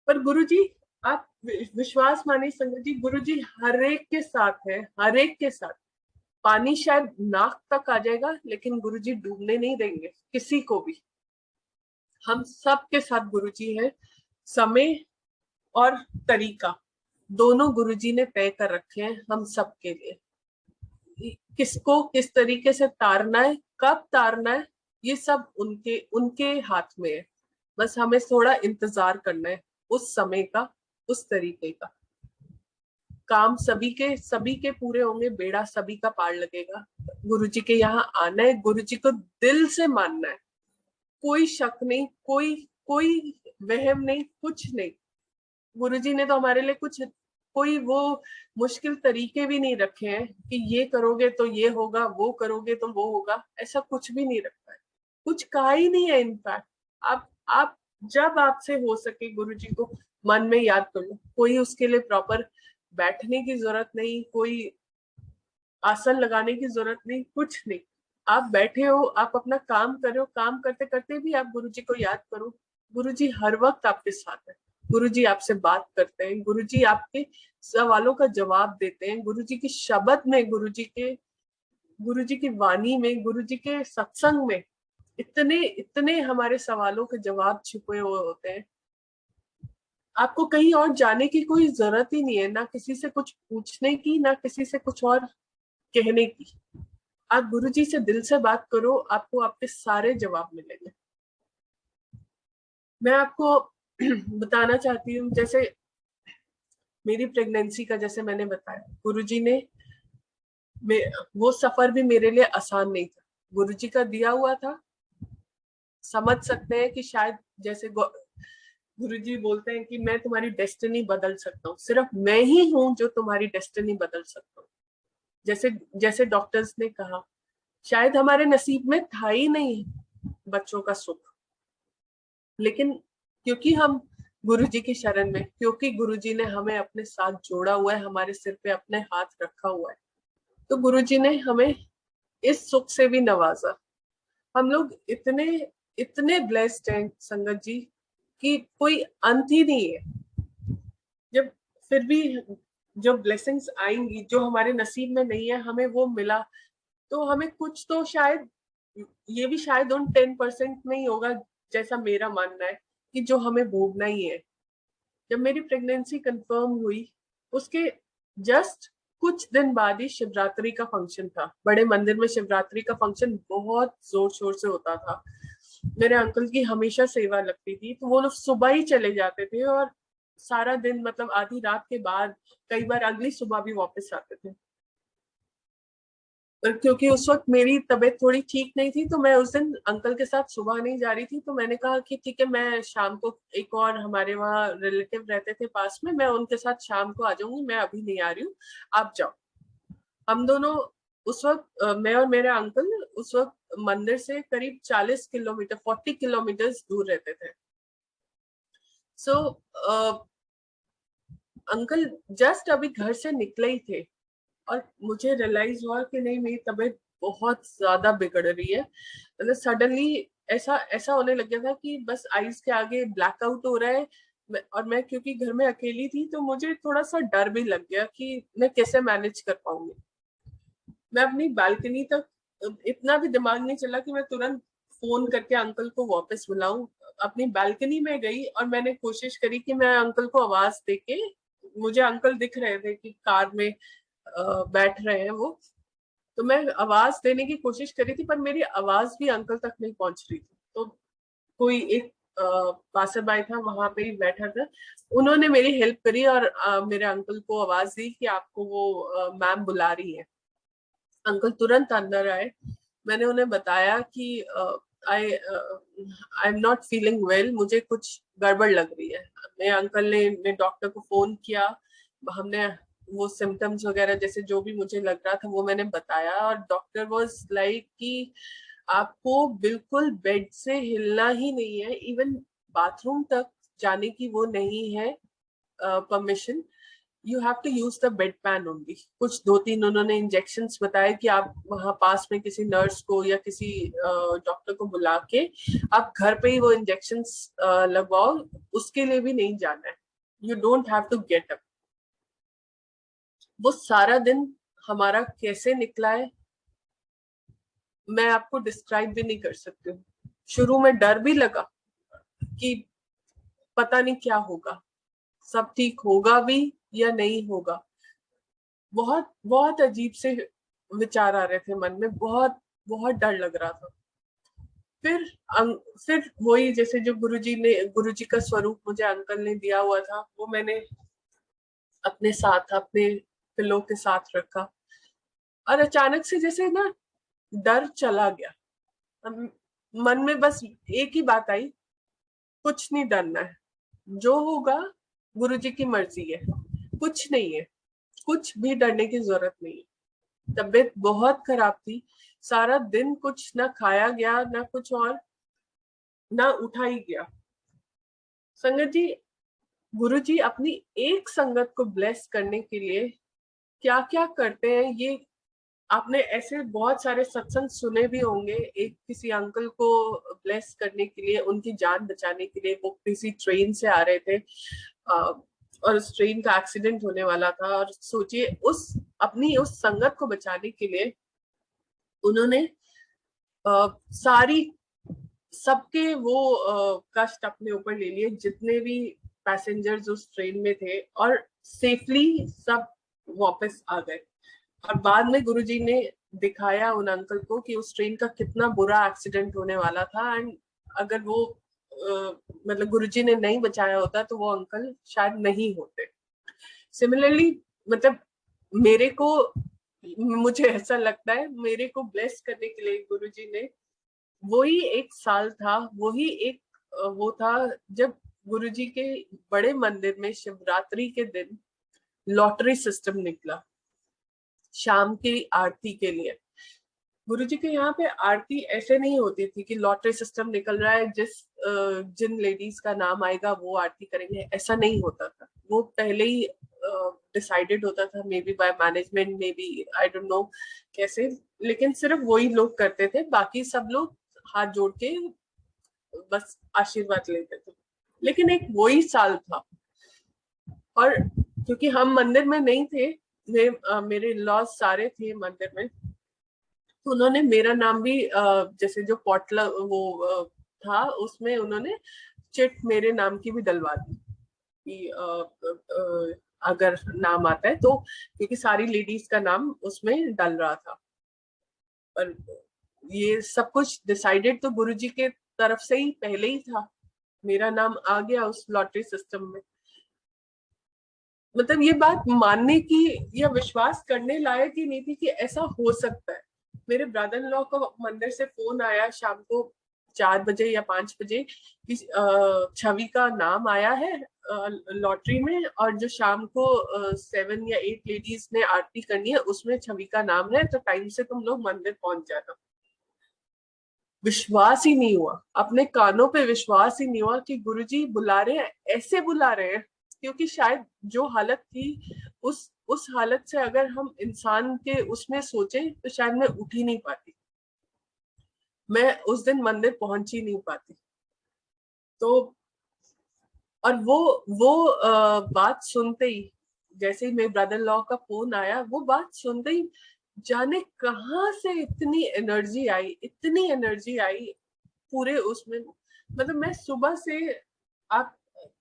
पर गुरुजी आप विश्वास मानिए संगत जी, गुरुजी हर एक के साथ है, हर एक के साथ। पानी शायद नाक तक आ जाएगा, लेकिन गुरुजी डूबने नहीं देंगे किसी को भी। हम सब के साथ गुरुजी है। समय और तरीका दोनों गुरुजी ने तय कर रखे हैं हम सब के लिए। किसको किस तरीके से तारना है, कब तारना है, ये सब उनके उनके हाथ में है। बस हमें थोड़ा इंतजार करना है उस समय का, उस तरीके का। काम सभी के पूरे होंगे, बेड़ा सभी का पार लगेगा। गुरुजी के यहाँ आना है, गुरुजी को दिल से मानना है, कोई शक नहीं, कोई कोई वहम नहीं, कुछ नहीं। गुरुजी ने तो हमारे लिए कुछ कोई वो मुश्किल तरीके भी नहीं रखे हैं कि ये करोगे तो ये होगा, वो करोगे तो वो होगा, ऐसा कुछ भी नहीं रखा है, कुछ कहा ही नहीं है। इनफैक्ट आप जब आपसे हो सके गुरुजी को मन में याद कर लो। कोई उसके लिए प्रॉपर बैठने की जरूरत नहीं, कोई आसन लगाने की जरूरत नहीं, कुछ नहीं। आप बैठे हो, आप अपना काम कर रहे हो, काम करते करते भी आप गुरुजी को याद करो। गुरुजी हर वक्त आपके साथ है, गुरुजी आपसे बात करते हैं, गुरुजी आपके सवालों का जवाब देते हैं। गुरुजी की शब्द में, गुरुजी की वाणी में, गुरुजी के सत्संग में इतने इतने हमारे सवालों के जवाब छुपे हुए होते हैं। आपको कहीं और जाने की कोई जरूरत ही नहीं है, ना किसी से कुछ पूछने की, ना किसी से कुछ और कहने की। आप गुरुजी से दिल से बात करो, आपको आपके सारे जवाब मिलेंगे। मैं आपको बताना चाहती हूँ, जैसे मेरी प्रेगनेंसी का, जैसे मैंने बताया, गुरुजी ने वो सफर भी मेरे लिए आसान नहीं था, गुरुजी का दिया हुआ था। समझ सकते हैं कि शायद जैसे गुरुजी बोलते हैं कि मैं तुम्हारी डेस्टिनी बदल सकता हूँ, सिर्फ मैं ही हूँ जो तुम्हारी डेस्टिनी बदल सकता हूँ। जैसे जैसे डॉक्टर्स ने कहा, शायद हमारे नसीब में था ही नहीं बच्चों का सुख, लेकिन क्योंकि हम गुरुजी की शरण में, क्योंकि गुरुजी ने हमें अपने साथ जोड़ा हुआ है, हमारे सिर पे अपने हाथ रखा हुआ है, तो गुरुजी ने हमें इस सुख से भी नवाजा। हम लोग इतने इतने ब्लेस्ड हैं संगत जी कि कोई अंत ही नहीं है। जब फिर भी जो ब्लेसिंग्स आएंगी, जो हमारे नसीब में नहीं है, हमें वो मिला, तो हमें कुछ तो शायद, ये भी शायद उन 10% में ही होगा, जैसा मेरा मानना है, कि जो हमें भोगना ही है। जब मेरी प्रेगनेंसी कंफर्म हुई, उसके जस्ट कुछ दिन बाद ही शिवरात्रि का फंक्शन था। बड़े मंदिर में शिवरात्रि का फंक्शन बहुत जोर शोर से होता था। मेरे अंकल की हमेशा सेवा लगती थी, तो वो लोग सुबह ही चले जाते थे और सारा दिन, मतलब आधी रात के बाद, कई बार अगली सुबह भी वापस आते थे। क्योंकि उस वक्त मेरी तबीयत थोड़ी ठीक नहीं थी, तो मैं उस दिन अंकल के साथ सुबह नहीं जा रही थी, तो मैंने कहा कि ठीक है, मैं शाम को, एक और हमारे वहाँ रिलेटिव रहते थे पास में, मैं उनके साथ शाम को आ जाऊंगी, मैं अभी नहीं आ रही हूँ, आप जाओ। हम दोनों उस वक्त, मैं और मेरे अंकल उस वक्त मंदिर से करीब 40 किलोमीटर, 40 किलोमीटर दूर रहते थे। सो अंकल जस्ट अभी घर से निकले ही थे, और मुझे रियलाइज हुआ कि नहीं, मेरी तबीयत बहुत ज्यादा बिगड़ रही है। मतलब सडनली ऐसा ऐसा होने लग गया था कि बस आईज के आगे ब्लैकआउट हो रहा है। और मैं क्योंकि घर में अकेली थी, तो मुझे थोड़ा सा डर भी लग गया कि मैं कैसे मैनेज कर पाऊंगी। मैं अपनी बालकनी तक, इतना भी दिमाग नहीं चला कि मैं तुरंत फोन करके अंकल को वापस बुलाऊं। अपनी बालकनी में गई और मैंने कोशिश करी कि मैं अंकल को आवाज देके, मुझे अंकल दिख रहे थे कि कार में बैठ रहे हैं वो, तो मैं आवाज देने की कोशिश करी थी, पर मेरी आवाज भी अंकल तक नहीं पहुंच रही थी। तो कोई एक पासर बाई था, वहां पे ही बैठा था, उन्होंने मेरी हेल्प करी और मेरे अंकल को आवाज दी कि आपको वो मैम बुला रही है। अंकल तुरंत अंदर आए। मैंने उन्हें बताया कि I am not feeling well, मुझे कुछ गड़बड़ लग रही है। मेरे अंकल ने डॉक्टर को फोन किया, हमने वो सिम्टम्स वगैरह, जैसे जो भी मुझे लग रहा था वो मैंने बताया, और डॉक्टर वाज लाइक कि आपको बिल्कुल बेड से हिलना ही नहीं है, इवन बाथरूम तक जाने की वो नहीं है permission. You have to use the bed pan only. कुछ 2-3 उन्होंने इंजेक्शंस बताए कि आप वहां पास में किसी नर्स को या किसी डॉक्टर को बुला के आप घर पे ही वो इंजेक्शंस लगवाओ, उसके लिए भी नहीं जाना है। You don't have to get up. वो सारा दिन हमारा कैसे निकला है मैं आपको डिस्क्राइब भी नहीं कर सकती हूँ। शुरू में डर भी लगा कि पता नहीं क्या होगा, सब ठीक होगा भी या नहीं होगा। बहुत बहुत अजीब से विचार आ रहे थे मन में, बहुत बहुत डर लग रहा था। फिर फिर वही जैसे जो गुरुजी का स्वरूप मुझे अंकल ने दिया हुआ था, वो मैंने अपने साथ अपने पिलो के साथ रखा, और अचानक से जैसे ना डर चला गया। मन में बस एक ही बात आई, कुछ नहीं डरना है, जो होगा गुरुजी की मर्जी है, कुछ नहीं है, कुछ भी डरने की जरूरत नहीं है। तबीयत बहुत खराब थी, सारा दिन कुछ ना खाया गया ना कुछ और ना उठा ही गया। संगत जी, गुरुजी अपनी एक संगत को ब्लेस करने के लिए क्या क्या करते हैं, ये आपने ऐसे बहुत सारे सत्संग सुने भी होंगे। एक किसी अंकल को ब्लेस करने के लिए, उनकी जान बचाने के लिए, वो किसी ट्रेन से आ रहे थे और उस ट्रेन का एक्सीडेंट होने वाला था, और सोचिए उस अपनी उस संगत को बचाने के लिए उन्होंने सारी सबके वो कष्ट अपने ऊपर ले लिए, जितने भी पैसेंजर्स उस ट्रेन में थे, और सेफली सब वापस आ गए। और बाद में गुरुजी ने दिखाया उन अंकल को कि उस ट्रेन का कितना बुरा एक्सीडेंट होने वाला था, एंड अगर वो मतलब गुरुजी ने नहीं बचाया होता तो वो अंकल शायद नहीं होते। सिमिलरली मतलब मेरे को, मुझे ऐसा लगता है मेरे को ब्लेस करने के लिए गुरुजी ने, वही एक साल था, वही एक वो था जब गुरुजी के बड़े मंदिर में शिवरात्रि के दिन लॉटरी सिस्टम निकला शाम की आरती के लिए। गुरुजी के यहाँ पे आरती ऐसे नहीं होती थी कि लॉटरी सिस्टम निकल रहा है, जिन लेडीज का नाम आएगा वो आरती करेंगे, ऐसा नहीं होता था। वो पहले ही डिसाइडेड होता था, maybe by management, maybe I don't know कैसे, लेकिन सिर्फ वही लोग करते थे, बाकी सब लोग हाथ जोड़ के बस आशीर्वाद लेते थे। लेकिन एक वही साल था, और क्योंकि हम मंदिर में नहीं थे, मेरे लॉज सारे थे मंदिर में, तो उन्होंने मेरा नाम भी जैसे जो पॉटला वो था उसमें उन्होंने चिट मेरे नाम की भी डलवा दी कि अगर नाम आता है तो, क्योंकि सारी लेडीज का नाम उसमें डल रहा था। पर ये सब कुछ डिसाइडेड तो गुरुजी के तरफ से ही पहले ही था, मेरा नाम आ गया उस लॉटरी सिस्टम में। मतलब ये बात मानने की या विश्वास करने लायक ही नहीं थी कि ऐसा हो सकता है। मेरे ब्रदर इन लॉ को मंदिर से फोन आया शाम को 4 बजे या 5 बजे कि छवि का नाम आया है लॉटरी में, और जो शाम को 7 या 8 लेडीज ने आरती करनी है उसमें छवि का नाम है, तो टाइम से तुम लोग मंदिर पहुंच जाना। विश्वास ही नहीं हुआ, अपने कानों पे विश्वास ही नहीं हुआ कि गुरुजी बुला रहे हैं, ऐसे बुला रहे हैं। क्योंकि शायद जो हालत थी उस हालत से अगर हम इंसान के उसमें सोचे तो शायद मैं उठ ही नहीं पाती, मैं उस दिन मंदिर पहुंच ही नहीं पाती। तो और वो बात सुनते ही, जैसे ही मेरे ब्रदर लॉ का फोन आया, वो बात सुनते ही जाने कहाँ से इतनी एनर्जी आई, इतनी एनर्जी आई पूरे उसमें। मतलब मैं सुबह से, आप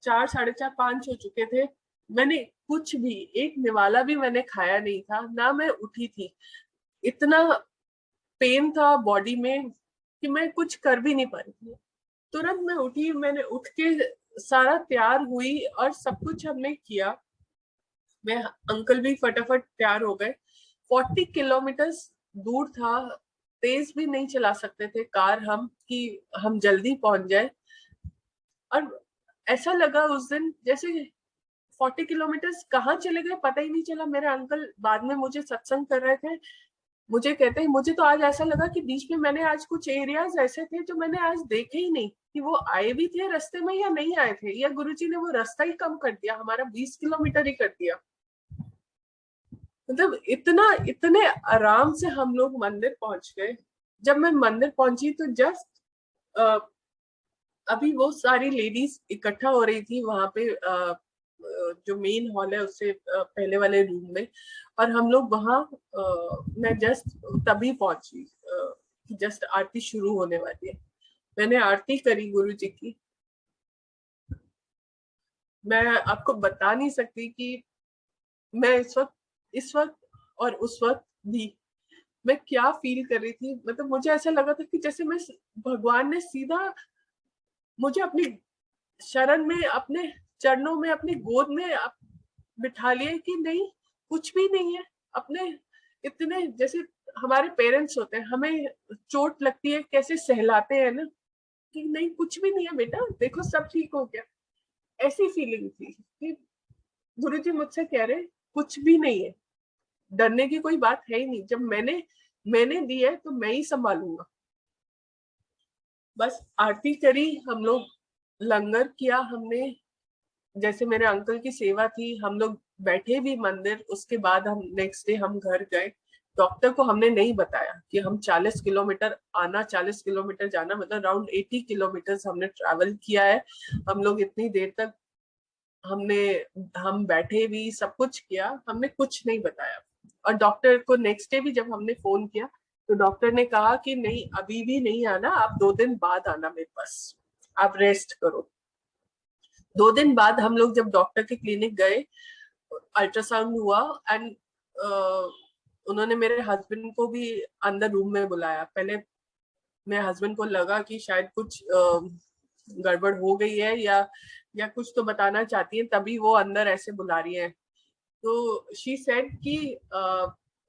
4, 4:30, 5 हो चुके थे, मैंने कुछ भी एक निवाला भी मैंने खाया नहीं था, ना मैं उठी थी। इतना पेन था बॉडी में कि मैं कुछ कर भी नहीं पा रही थी। तुरंत मैं उठी, मैंने उठ के सारा तैयार हुई और सब कुछ हमने किया। मैं अंकल भी फटाफट तैयार हो गए। 40 किलोमीटर दूर था, तेज भी नहीं चला सकते थे कार हम कि हम जल्दी पहुंच जाए। और ऐसा लगा उस दिन जैसे 40 किलोमीटर कहाँ चले गए पता ही नहीं चला। मेरे अंकल बाद में मुझे सत्संग कर रहे थे, मुझे कहते हैं मुझे तो आज ऐसा लगा कि बीच में मैंने आज कुछ एरियाज ऐसे थे जो मैंने आज देखे ही नहीं कि वो आए भी थे रास्ते में या नहीं आए थे, या गुरुजी ने वो रास्ता ही कम कर दिया, हमारा 20 किलोमीटर ही कर दिया। मतलब इतने आराम से हम लोग मंदिर पहुंच गए। जब मैं मंदिर पहुंची तो जस्ट अभी वो सारी लेडीज इकट्ठा हो रही थी वहां पे जो मेन हॉल है उससे पहले वाले रूम में, और हम लोग वहाँ मैं जस्ट तभी पहुंची कि जस्ट आरती शुरू होने वाली है। मैंने आरती करी गुरु जी की। मैं आपको बता नहीं सकती कि मैं इस वक्त और उस वक्त भी मैं क्या फील कर रही थी। मतलब मुझे ऐसा लगा था कि जैसे मैं, भगवान ने सीधा मुझे अपनी शरण में, अपने चरणों में, अपनी गोद में बिठा लिए कि नहीं, कुछ भी नहीं है। अपने इतने, जैसे हमारे पेरेंट्स होते हैं, हमें चोट लगती है कैसे सहलाते हैं ना, कि नहीं कुछ भी नहीं है बेटा, देखो सब ठीक हो गया। ऐसी फीलिंग थी कि गुरु जी मुझसे कह रहे कुछ भी नहीं है, डरने की कोई बात है ही नहीं। जब मैंने दी है तो मैं ही संभालूंगा। बस आरती करी हम लोग, लंगर किया हमने, जैसे मेरे अंकल की सेवा थी, हम लोग बैठे भी मंदिर। उसके बाद हम नेक्स्ट डे हम घर गए। डॉक्टर को हमने नहीं बताया कि हम 40 किलोमीटर आना, 40 किलोमीटर जाना, मतलब अराउंड 80 किलोमीटर हमने ट्रैवल किया है। हम लोग इतनी देर तक हमने, हम बैठे भी, सब कुछ किया, हमने कुछ नहीं बताया। और डॉक्टर को नेक्स्ट डे भी जब हमने फोन किया तो डॉक्टर ने कहा कि नहीं अभी भी नहीं आना, आप 2 दिन बाद आना मेरे पास, आप रेस्ट करो। 2 दिन बाद हम लोग जब डॉक्टर के क्लिनिक गए, अल्ट्रासाउंड हुआ, एंड उन्होंने मेरे हस्बैंड को भी अंदर रूम में बुलाया। पहले मेरे हस्बैंड को लगा कि शायद कुछ गड़बड़ हो गई है, या कुछ तो बताना चाहती है, तभी वो अंदर ऐसे बुला रही है। तो शी सेड कि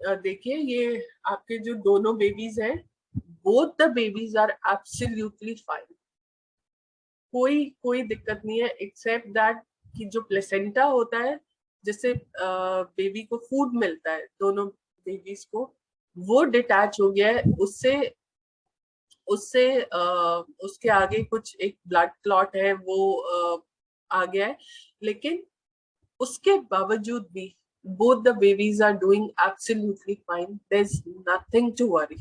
देखिए ये आपके जो दोनों बेबीज हैं, both the babies are absolutely fine, कोई कोई दिक्कत नहीं है, एक्सेप्ट दैट कि जो प्लेसेंटा होता है, जिससे बेबी को फूड मिलता है, दोनों बेबीज को, वो डिटैच हो गया है। उससे उससे उसके आगे कुछ एक ब्लड क्लॉट है, वो आ गया है। लेकिन उसके बावजूद भी both the babies are doing absolutely fine. There's nothing to worry.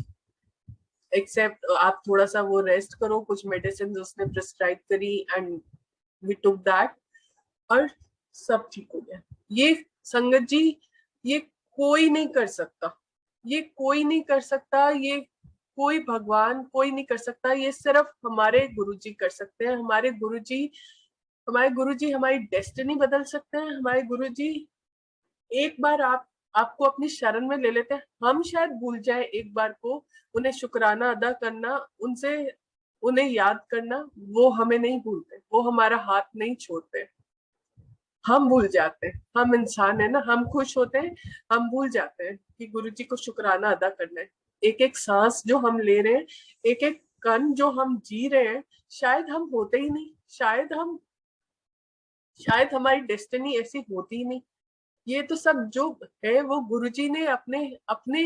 Except आप थोड़ा सा वो रेस्ट करो, कुछ मेडिसिन उसने प्रिस्क्राइब करी, एंड वी टुक दैट, और सब ठीक हो गया। ये संगत जी, ये कोई नहीं कर सकता, ये कोई नहीं कर सकता, ये कोई भगवान कोई नहीं कर सकता, ये सिर्फ हमारे गुरुजी कर सकते हैं। हमारे गुरुजी हमारी डेस्टिनी बदल सकते हैं। हमारे गुरुजी एक बार आपको अपनी शरण में ले लेते हैं। हम शायद भूल जाए एक बार को उन्हें शुक्राना अदा करना, उनसे उन्हें याद करना, वो हमें नहीं भूलते, वो हमारा हाथ नहीं छोड़ते। हम भूल जाते हैं, हम इंसान है ना, हम खुश होते हैं, हम भूल जाते हैं कि गुरु जी को शुक्राना अदा करना है। एक एक सांस जो हम ले रहे हैं, एक एक कण जो हम जी रहे हैं, शायद हम होते ही नहीं, शायद हमारी डेस्टिनी ऐसी होती ही नहीं। ये तो सब जो है वो गुरुजी ने अपने अपने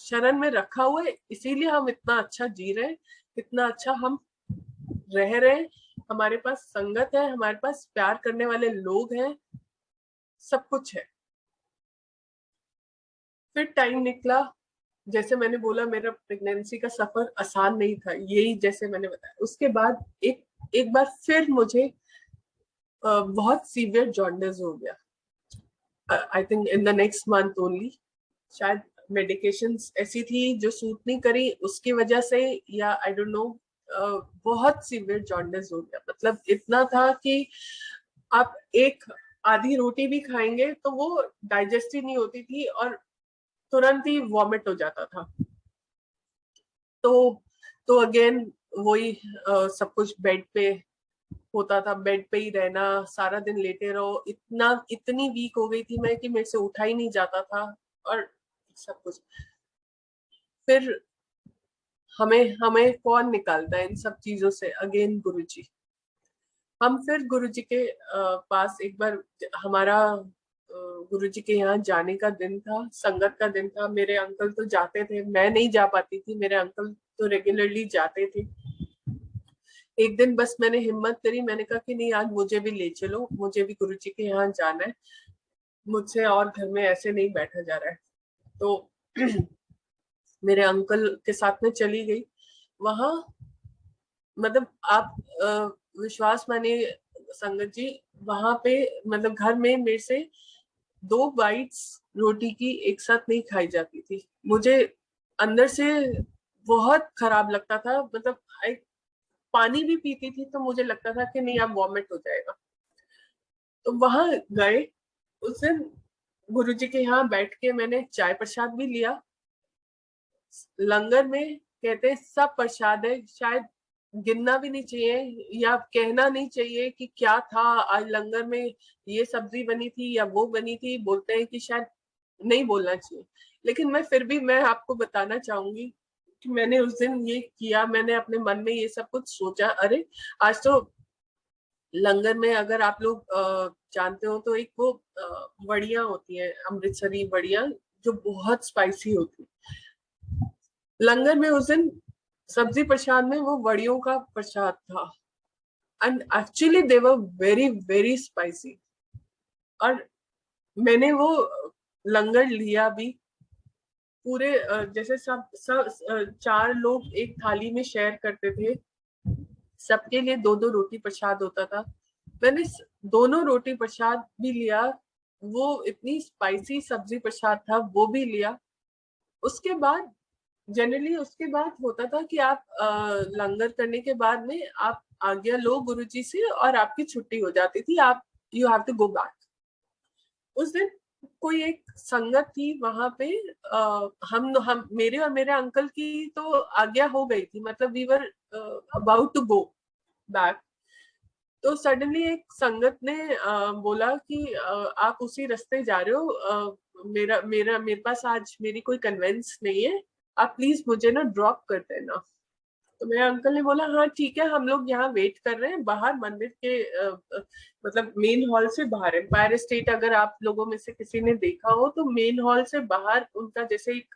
शरण में रखा हुआ है, इसीलिए हम इतना अच्छा जी रहे हैं, इतना अच्छा हम रह रहे हैं। हमारे पास संगत है, हमारे पास प्यार करने वाले लोग हैं, सब कुछ है। फिर टाइम निकला, जैसे मैंने बोला मेरा प्रेगनेंसी का सफर आसान नहीं था, यही जैसे मैंने बताया। उसके बाद एक एक बार फिर मुझे बहुत सीवियर जॉन्डिस हो गया। I think in the next month only. शायद मेडिकेशंस ऐसी थी जो सूट नहीं करी उसकी वजह से, या आई डोंट नो, बहुत सीवियर जॉन्डिस हो गया। मतलब इतना था कि आप एक आधी रोटी भी खाएंगे तो वो डाइजेस्ट ही नहीं होती थी, और तुरंत ही वॉमिट हो जाता था। तो तो अगेन वही सब कुछ बेड पे होता था, बेड पे ही रहना, सारा दिन लेटे रहो। इतनी वीक हो गई थी मैं कि मेरे से उठा ही नहीं जाता था, और सब कुछ। फिर हमें हमें कौन निकालता है इन सब चीजों से? अगेन गुरुजी। हम फिर गुरुजी के पास एक बार, हमारा गुरुजी के यहाँ जाने का दिन था, संगत का दिन था। मेरे अंकल तो जाते थे, मैं नहीं जा पाती थी, मेरे अंकल तो रेगुलरली जाते थे। एक दिन बस मैंने हिम्मत करी, मैंने कहा कि नहीं आज मुझे भी ले चलो, मुझे भी गुरुजी के यहाँ जाना है, मुझसे और घर में ऐसे नहीं बैठा जा रहा है। तो मेरे अंकल के साथ में चली गई वहां। मतलब आप विश्वास मानिए, संगत जी, वहां पे मतलब घर में मेरे से 2 बाइट्स रोटी की एक साथ नहीं खाई जाती थी। मुझे अंदर से बहुत खराब लगता था, मतलब पानी भी पीती थी तो मुझे लगता था कि नहीं, अब वॉमिट हो जाएगा। तो वहां गए उस दिन, गुरु जी के यहाँ बैठ के मैंने चाय प्रसाद भी लिया। लंगर में कहते हैं सब प्रसाद है, शायद गिनना भी नहीं चाहिए या कहना नहीं चाहिए कि क्या था आज लंगर में, ये सब्जी बनी थी या वो बनी थी, बोलते हैं कि शायद नहीं बोलना चाहिए। लेकिन मैं फिर भी मैं आपको बताना चाहूंगी कि मैंने उस दिन ये किया, मैंने अपने मन में ये सब कुछ सोचा। अरे आज तो लंगर में, अगर आप लोग जानते हो तो एक वो वड़ियां होती हैं, अमृतसरी वड़ियां, जो बहुत स्पाइसी होती है। लंगर में उस दिन सब्जी प्रसाद में वो वड़ियों का प्रसाद था, and actually they were very very spicy. और मैंने वो लंगर लिया भी पूरे, जैसे सब 4 लोग एक थाली में शेयर करते थे, सबके लिए 2-2 रोटी प्रसाद होता था। मैंने दोनों रोटी प्रसाद भी लिया, वो इतनी स्पाइसी सब्जी प्रसाद था वो भी लिया। उसके बाद जनरली उसके बाद होता था कि आप लंगर करने के बाद में आप आज्ञा लो गुरुजी से और आपकी छुट्टी हो जाती थी, आप you have to go back. उस दिन कोई एक संगत थी वहां पे, हम मेरे और मेरे अंकल की तो आज्ञा हो गई थी, मतलब we were about to go back. तो सडनली एक संगत ने बोला कि आप उसी रास्ते जा रहे हो, मेरे पास आज मेरी कोई कन्वेंस नहीं है, आप प्लीज मुझे ना ड्रॉप कर देना। तो मेरे अंकल ने बोला हाँ ठीक है, हम लोग यहाँ वेट कर रहे हैं बाहर मंदिर के, मतलब मेन हॉल से बाहर। एम्पायर स्टेट अगर आप लोगों में से किसी ने देखा हो तो मेन हॉल से बाहर उनका जैसे एक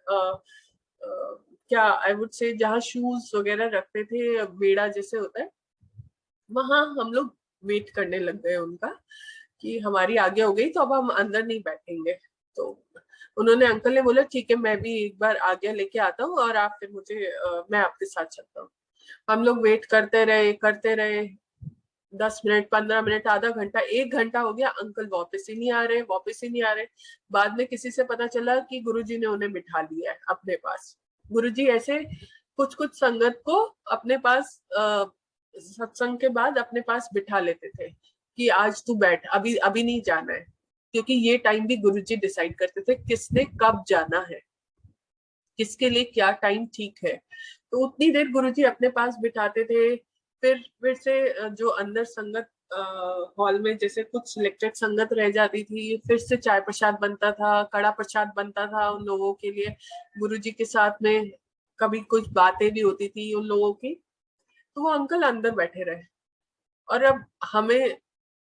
क्या आई वुड से, जहाँ शूज वगैरह रखते थे, बेड़ा जैसे होता है, वहां हम लोग वेट करने लग गए उनका कि हमारी आगे हो गई तो अब हम अंदर नहीं बैठेंगे। तो उन्होंने, अंकल ने बोला ठीक है, मैं भी एक बार आज्ञा लेके आता हूँ और आप फिर मुझे मैं आपके साथ चलता हूँ। हम लोग वेट करते रहे करते रहे, 10 मिनट, 15 मिनट, आधा घंटा, 1 घंटा हो गया, अंकल वापस ही नहीं आ रहे, वापस ही नहीं आ रहे। बाद में किसी से पता चला कि गुरुजी ने उन्हें बिठा लिया है अपने पास। गुरुजी ऐसे कुछ कुछ संगत को अपने पास सत्संग के बाद अपने पास बिठा लेते थे कि आज तू बैठ, अभी अभी नहीं जाना है, क्योंकि ये टाइम भी गुरुजी डिसाइड करते थे किसने कब जाना है, किसके लिए क्या टाइम ठीक है। तो उतनी देर गुरुजी अपने पास बिठाते थे। फिर से जो अंदर संगत हॉल में जैसे कुछ सिलेक्टेड संगत रह जाती थी, फिर से चाय प्रसाद बनता था, कड़ा प्रसाद बनता था उन लोगों के लिए। गुरुजी के साथ में कभी कुछ बातें भी होती थी उन लोगों की। तो वो अंकल अंदर बैठे रहे। और अब हमें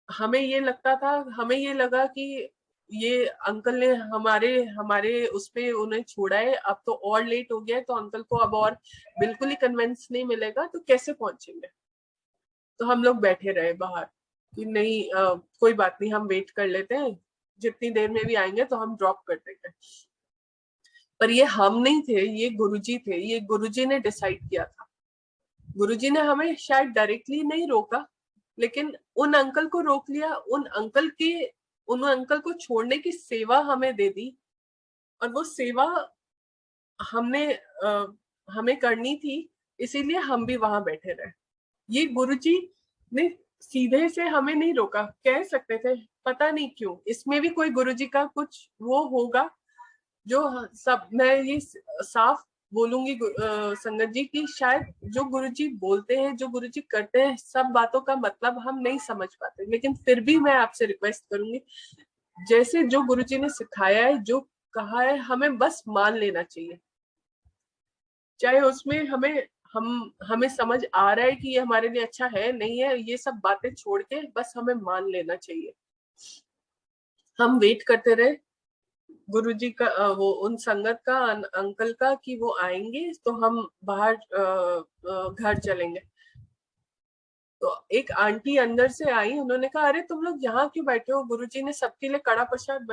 हमें ये लगता था, हमें ये लगा कि ये अंकल ने हमारे हमारे उसपे उन्हें छोड़ा है, अब तो और लेट हो गया है, तो अंकल को अब और बिल्कुल ही कन्वेंस नहीं मिलेगा, तो कैसे पहुंचेंगे। तो हम लोग बैठे रहे बाहर कि नहीं, कोई बात नहीं, हम वेट कर लेते हैं, जितनी देर में भी आएंगे तो हम ड्रॉप कर देंगे। पर ये हम नहीं थे, ये गुरुजी थे, ये गुरुजी ने डिसाइड किया था। गुरुजी ने हमें शायद डायरेक्टली नहीं रोका, लेकिन उन अंकल को रोक लिया, उन अंकल को छोड़ने की सेवा हमें दे दी। और वो सेवा हमने हमें करनी थी, इसीलिए हम भी वहां बैठे रहे। ये गुरुजी ने सीधे से हमें नहीं रोका, कह सकते थे, पता नहीं क्यों, इसमें भी कोई गुरुजी का कुछ वो होगा। जो सब मैं ये साफ बोलूंगी संगत जी की, शायद जो गुरुजी बोलते हैं, जो गुरुजी करते हैं, सब बातों का मतलब हम नहीं समझ पाते, लेकिन फिर भी मैं आपसे रिक्वेस्ट करूंगी, जैसे जो गुरुजी ने सिखाया है, जो कहा है, हमें बस मान लेना चाहिए। चाहे उसमें हमें समझ आ रहा है कि ये हमारे लिए अच्छा है नहीं है, ये सब बातें छोड़ के बस हमें मान लेना चाहिए। हम वेट करते रहे गुरुजी का, वो उन संगत का, अंकल का, कि वो आएंगे तो हम बाहर घर चलेंगे। तो एक आंटी अंदर से आई, उन्होंने कहा अरे तुम लोग यहाँ क्यों बैठे हो, गुरुजी ने सबके लिए कड़ा प्रसाद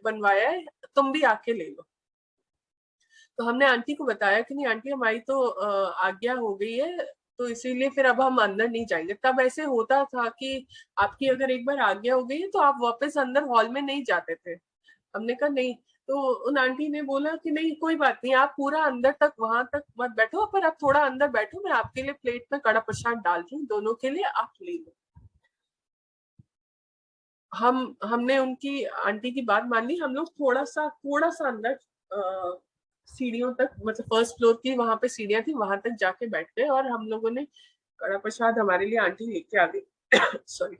बनवाया है, तुम भी आके ले लो। तो हमने आंटी को बताया कि नहीं आंटी, हमारी तो आज्ञा हो गई है, तो इसीलिए फिर अब हम अंदर नहीं जाएंगे। तब ऐसे होता था कि आपकी अगर एक बार आज्ञा हो गई है तो आप वापस अंदर हॉल में नहीं जाते थे। हमने कहा नहीं, तो उन आंटी ने बोला कि नहीं कोई बात नहीं, आप पूरा अंदर तक वहां तक मत बैठो, पर आप थोड़ा अंदर बैठो, मैं आपके लिए प्लेट में कड़ा प्रसाद डाल रही हूँ, दोनों के लिए, आप ले लो। हमने उनकी आंटी की बात मान ली। हम लोग थोड़ा सा अंदर सीढ़ियों तक, मतलब फर्स्ट फ्लोर की वहां पे सीढ़ियां थी, वहां तक जाके बैठ गए और हम लोगों ने कड़ा प्रसाद हमारे लिए आंटी लेके आ गई। सॉरी।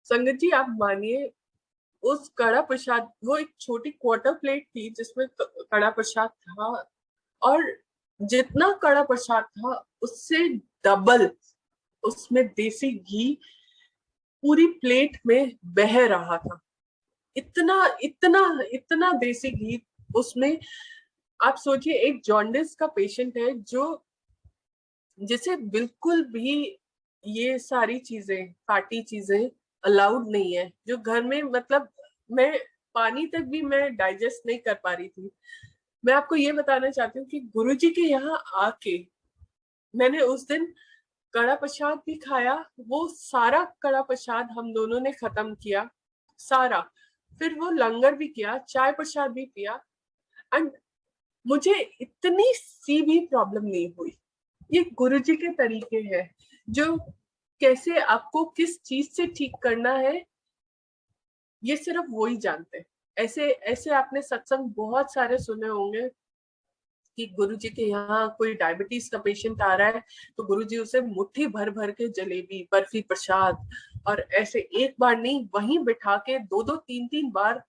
संगत जी आप मानिए, उस कड़ा प्रसाद, वो एक छोटी क्वार्टर प्लेट थी जिसमें कड़ा प्रसाद था, और जितना कड़ा प्रसाद था उससे डबल उसमें देसी घी पूरी प्लेट में बह रहा था। इतना इतना इतना देसी घी उसमें। आप सोचिए, एक जॉन्डिस का पेशेंट है जो, जिसे बिल्कुल भी ये सारी चीजें, फैटी चीजें अलाउड नहीं है, जो घर में, मतलब मैं पानी तक भी मैं डाइजेस्ट नहीं कर पा रही थी। मैं आपको ये बताना चाहती हूँ कि गुरुजी के यहाँ आके मैंने उस दिन कड़ा प्रसाद भी खाया। वो सारा कड़ा प्रसाद हम दोनों ने खत्म किया, सारा। फिर वो लंगर भी किया, चाय प्रसाद भी पिया, एंड मुझे इतनी सी भी प्रॉब्लम नहीं हुई। ये गुरुजी के तरीके हैं, जो कैसे आपको किस चीज से ठीक करना है ये सिर्फ वो ही जानते हैं। ऐसे ऐसे आपने सत्संग बहुत सारे सुने होंगे कि गुरुजी के यहाँ कोई डायबिटीज का पेशेंट आ रहा है तो गुरुजी उसे मुट्ठी भर भर के जलेबी, बर्फी, प्रसाद, और ऐसे एक बार नहीं, वहीं बिठा के दो दो तीन तीन बार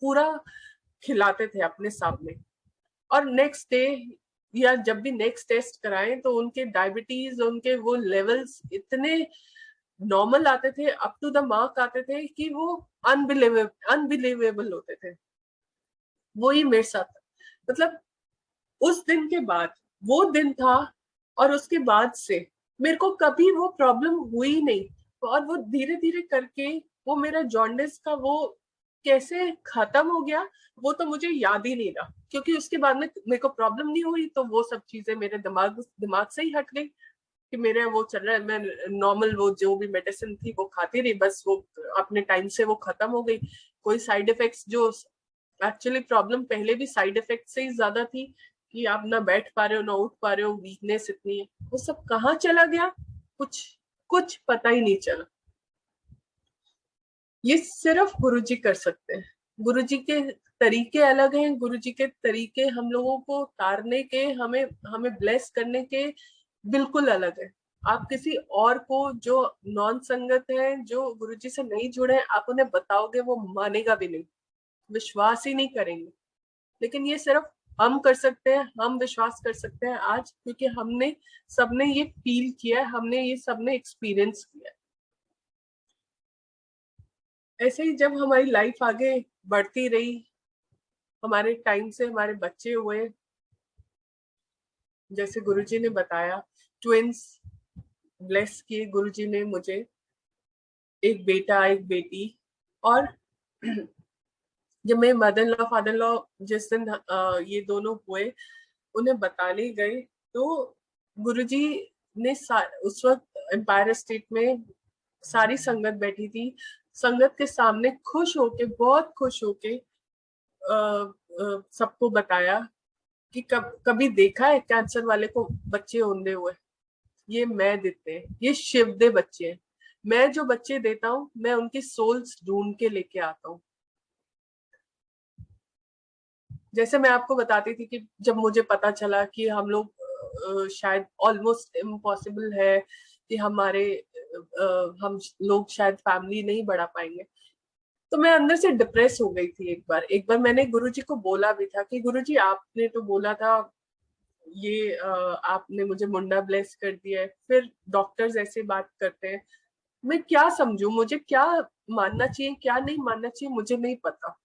पूरा खिलाते थे अपने सामने। और नेक्स्ट डे या जब भी नेक्स्ट टेस्ट कराएं तो उनके डायबिटीज, उनके वो लेवल्स इतने नॉर्मल आते थे, अप टू द मार्क आते थे कि वो अनबिलीवेबल होते थे। वो ही मेरे साथ, मतलब उस दिन के बाद, वो दिन था और उसके बाद से मेरे को कभी वो प्रॉब्लम हुई नहीं। और वो धीरे धीरे करके वो मेरा जॉन्डिस का वो कैसे खत्म हो गया वो तो मुझे याद ही नहीं रहा, क्योंकि उसके बाद में मेरे को प्रॉब्लम नहीं हुई, तो वो सब चीजें मेरे दिमाग दिमाग से ही हट गई कि मेरे वो चल रहा है, मैं नॉर्मल वो जो भी मेडिसिन थी वो खाती रही, बस वो अपने टाइम से वो खत्म हो गई। कोई साइड इफेक्ट्स, जो एक्चुअली प्रॉब्लम पहले भी साइड इफेक्ट से ही ज्यादा थी कि आप ना बैठ पा रहे हो ना उठ पा रहे हो, वीकनेस इतनी है, वो सब कहाँ चला गया, कुछ कुछ पता ही नहीं चला। ये सिर्फ गुरुजी कर सकते हैं। गुरुजी के तरीके अलग हैं, गुरुजी के तरीके हम लोगों को तारने के, हमें हमें ब्लेस करने के बिल्कुल अलग है। आप किसी और को जो नॉन संगत है, जो गुरुजी से नहीं जुड़े हैं, आप उन्हें बताओगे वो मानेगा भी नहीं, विश्वास ही नहीं करेंगे। लेकिन ये सिर्फ हम कर सकते हैं, हम विश्वास कर सकते हैं आज, क्योंकि हमने सबने ये फील किया है, हमने ये सबने एक्सपीरियंस किया है। ऐसे ही जब हमारी लाइफ आगे बढ़ती रही, हमारे टाइम से हमारे बच्चे हुए, जैसे गुरुजी ने बताया, ट्विंस ब्लेस किए गुरुजी ने मुझे, एक बेटा एक बेटी। और जब मेरे mother in law father law जिस दिन ये दोनों हुए उन्हें बताने गए, तो गुरुजी ने उस वक्त एम्पायर स्टेट में सारी संगत बैठी थी, संगत के सामने खुश होके, बहुत खुश होके सबको बताया कि कभी देखा है कैंसर वाले को बच्चे होंदे हुए? ये मैं देते हैं, ये शिव दे बच्चे हैं। मैं जो बच्चे देता हूँ मैं उनकी सोल्स ढूंढ के लेके आता हूँ। जैसे मैं आपको बताती थी कि जब मुझे पता चला कि हम लोग शायद ऑलमोस्ट इम्पॉसिबल है कि हम लोग शायद फैमिली नहीं बढ़ा पाएंगे, तो मैं अंदर से डिप्रेस हो गई थी। एक बार मैंने गुरुजी को बोला भी था कि गुरुजी आपने तो बोला था ये आपने मुझे मुंडा ब्लेस कर दिया है, फिर डॉक्टर्स ऐसे बात करते हैं, मैं क्या समझू, मुझे क्या मानना चाहिए क्या नहीं मानना चाहिए मुझे नहीं पता।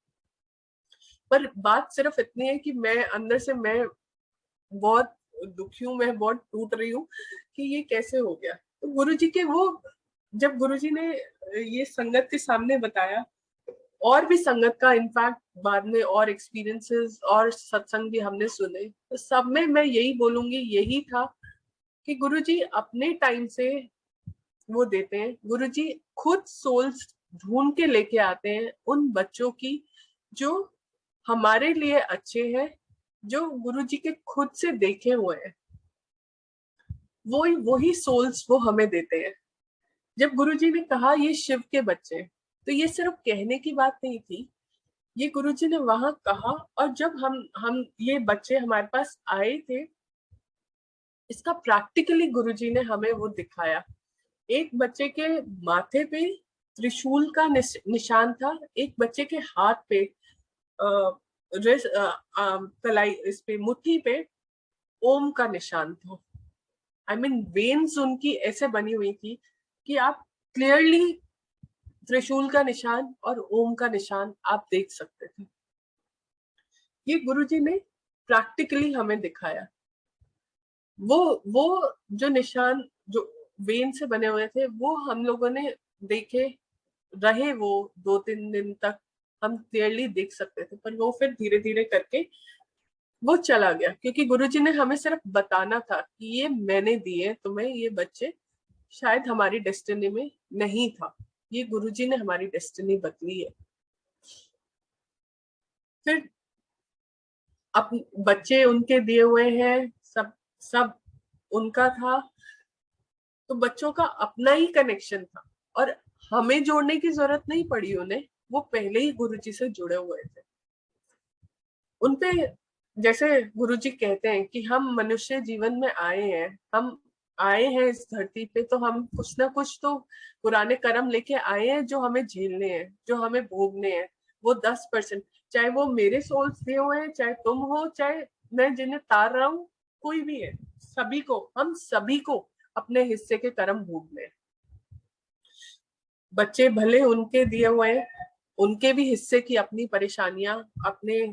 पर बात सिर्फ इतनी है कि मैं अंदर से मैं बहुत दुखी हूँ, मैं बहुत टूट रही हूँ कि ये कैसे हो गया। तो गुरुजी के वो, जब गुरुजी ने ये संगत के सामने बताया, और भी संगत का इनफैक्ट बाद में और एक्सपीरियंसेस और सत्संग भी हमने सुने, तो सब में मैं यही बोलूंगी, यही था कि गुरुजी अपने टाइम से वो देते हैं। गुरुजी खुद सोल्स ढूंढ के लेके आते हैं उन बच्चों की जो हमारे लिए अच्छे हैं, जो गुरुजी के खुद से देखे हुए हैं, वही सोल्स वो हमें देते हैं। जब गुरुजी ने कहा ये शिव के बच्चे, तो ये सिर्फ कहने की बात नहीं थी, ये गुरुजी ने वहां कहा। और जब हम ये बच्चे हमारे पास आए थे, इसका प्रैक्टिकली गुरुजी ने हमें वो दिखाया। एक बच्चे के माथे पे त्रिशूल का निशान था, एक बच्चे के हाथ पे कलाई, इस पे मुट्ठी पे ओम का निशान था। आई मीन वेन्स उनकी ऐसे बनी हुई थी कि आप क्लियरली त्रिशूल का निशान और ओम का निशान आप देख सकते थे। ये गुरुजी ने प्रैक्टिकली हमें दिखाया। वो जो निशान जो वेन से बने हुए थे, वो हम लोगों ने देखे रहे, वो 2-3 दिन तक हम क्लियरली देख सकते थे, पर वो फिर धीरे धीरे करके वो चला गया, क्योंकि गुरुजी ने हमें सिर्फ बताना था कि ये मैंने दिए तुम्हें, ये बच्चे शायद हमारी डेस्टिनी में नहीं था। ये गुरुजी ने हमारी डेस्टिनी बदली है। फिर अब बच्चे उनके दिए हुए हैं, सब सब उनका था, तो बच्चों का अपना ही कनेक्शन था और हमें जोड़ने की जरूरत नहीं पड़ी उन्हें, वो पहले ही गुरुजी से जुड़े हुए थे। उनपे जैसे गुरुजी कहते हैं कि हम मनुष्य जीवन में आए हैं, हम आए हैं इस धरती पे, तो हम कुछ ना कुछ तो पुराने कर्म लेके आए हैं जो हमें झेलने हैं, जो हमें भोगने हैं। वो 10%, चाहे वो मेरे सोल्स दिए हुए हैं, चाहे तुम हो, चाहे मैं जिन्हें तार रहा हूँ, कोई भी है, सभी को, हम सभी को अपने हिस्से के कर्म भोगने हैं। बच्चे भले उनके दिए हुए हैं, उनके भी हिस्से की अपनी परेशानियां, अपने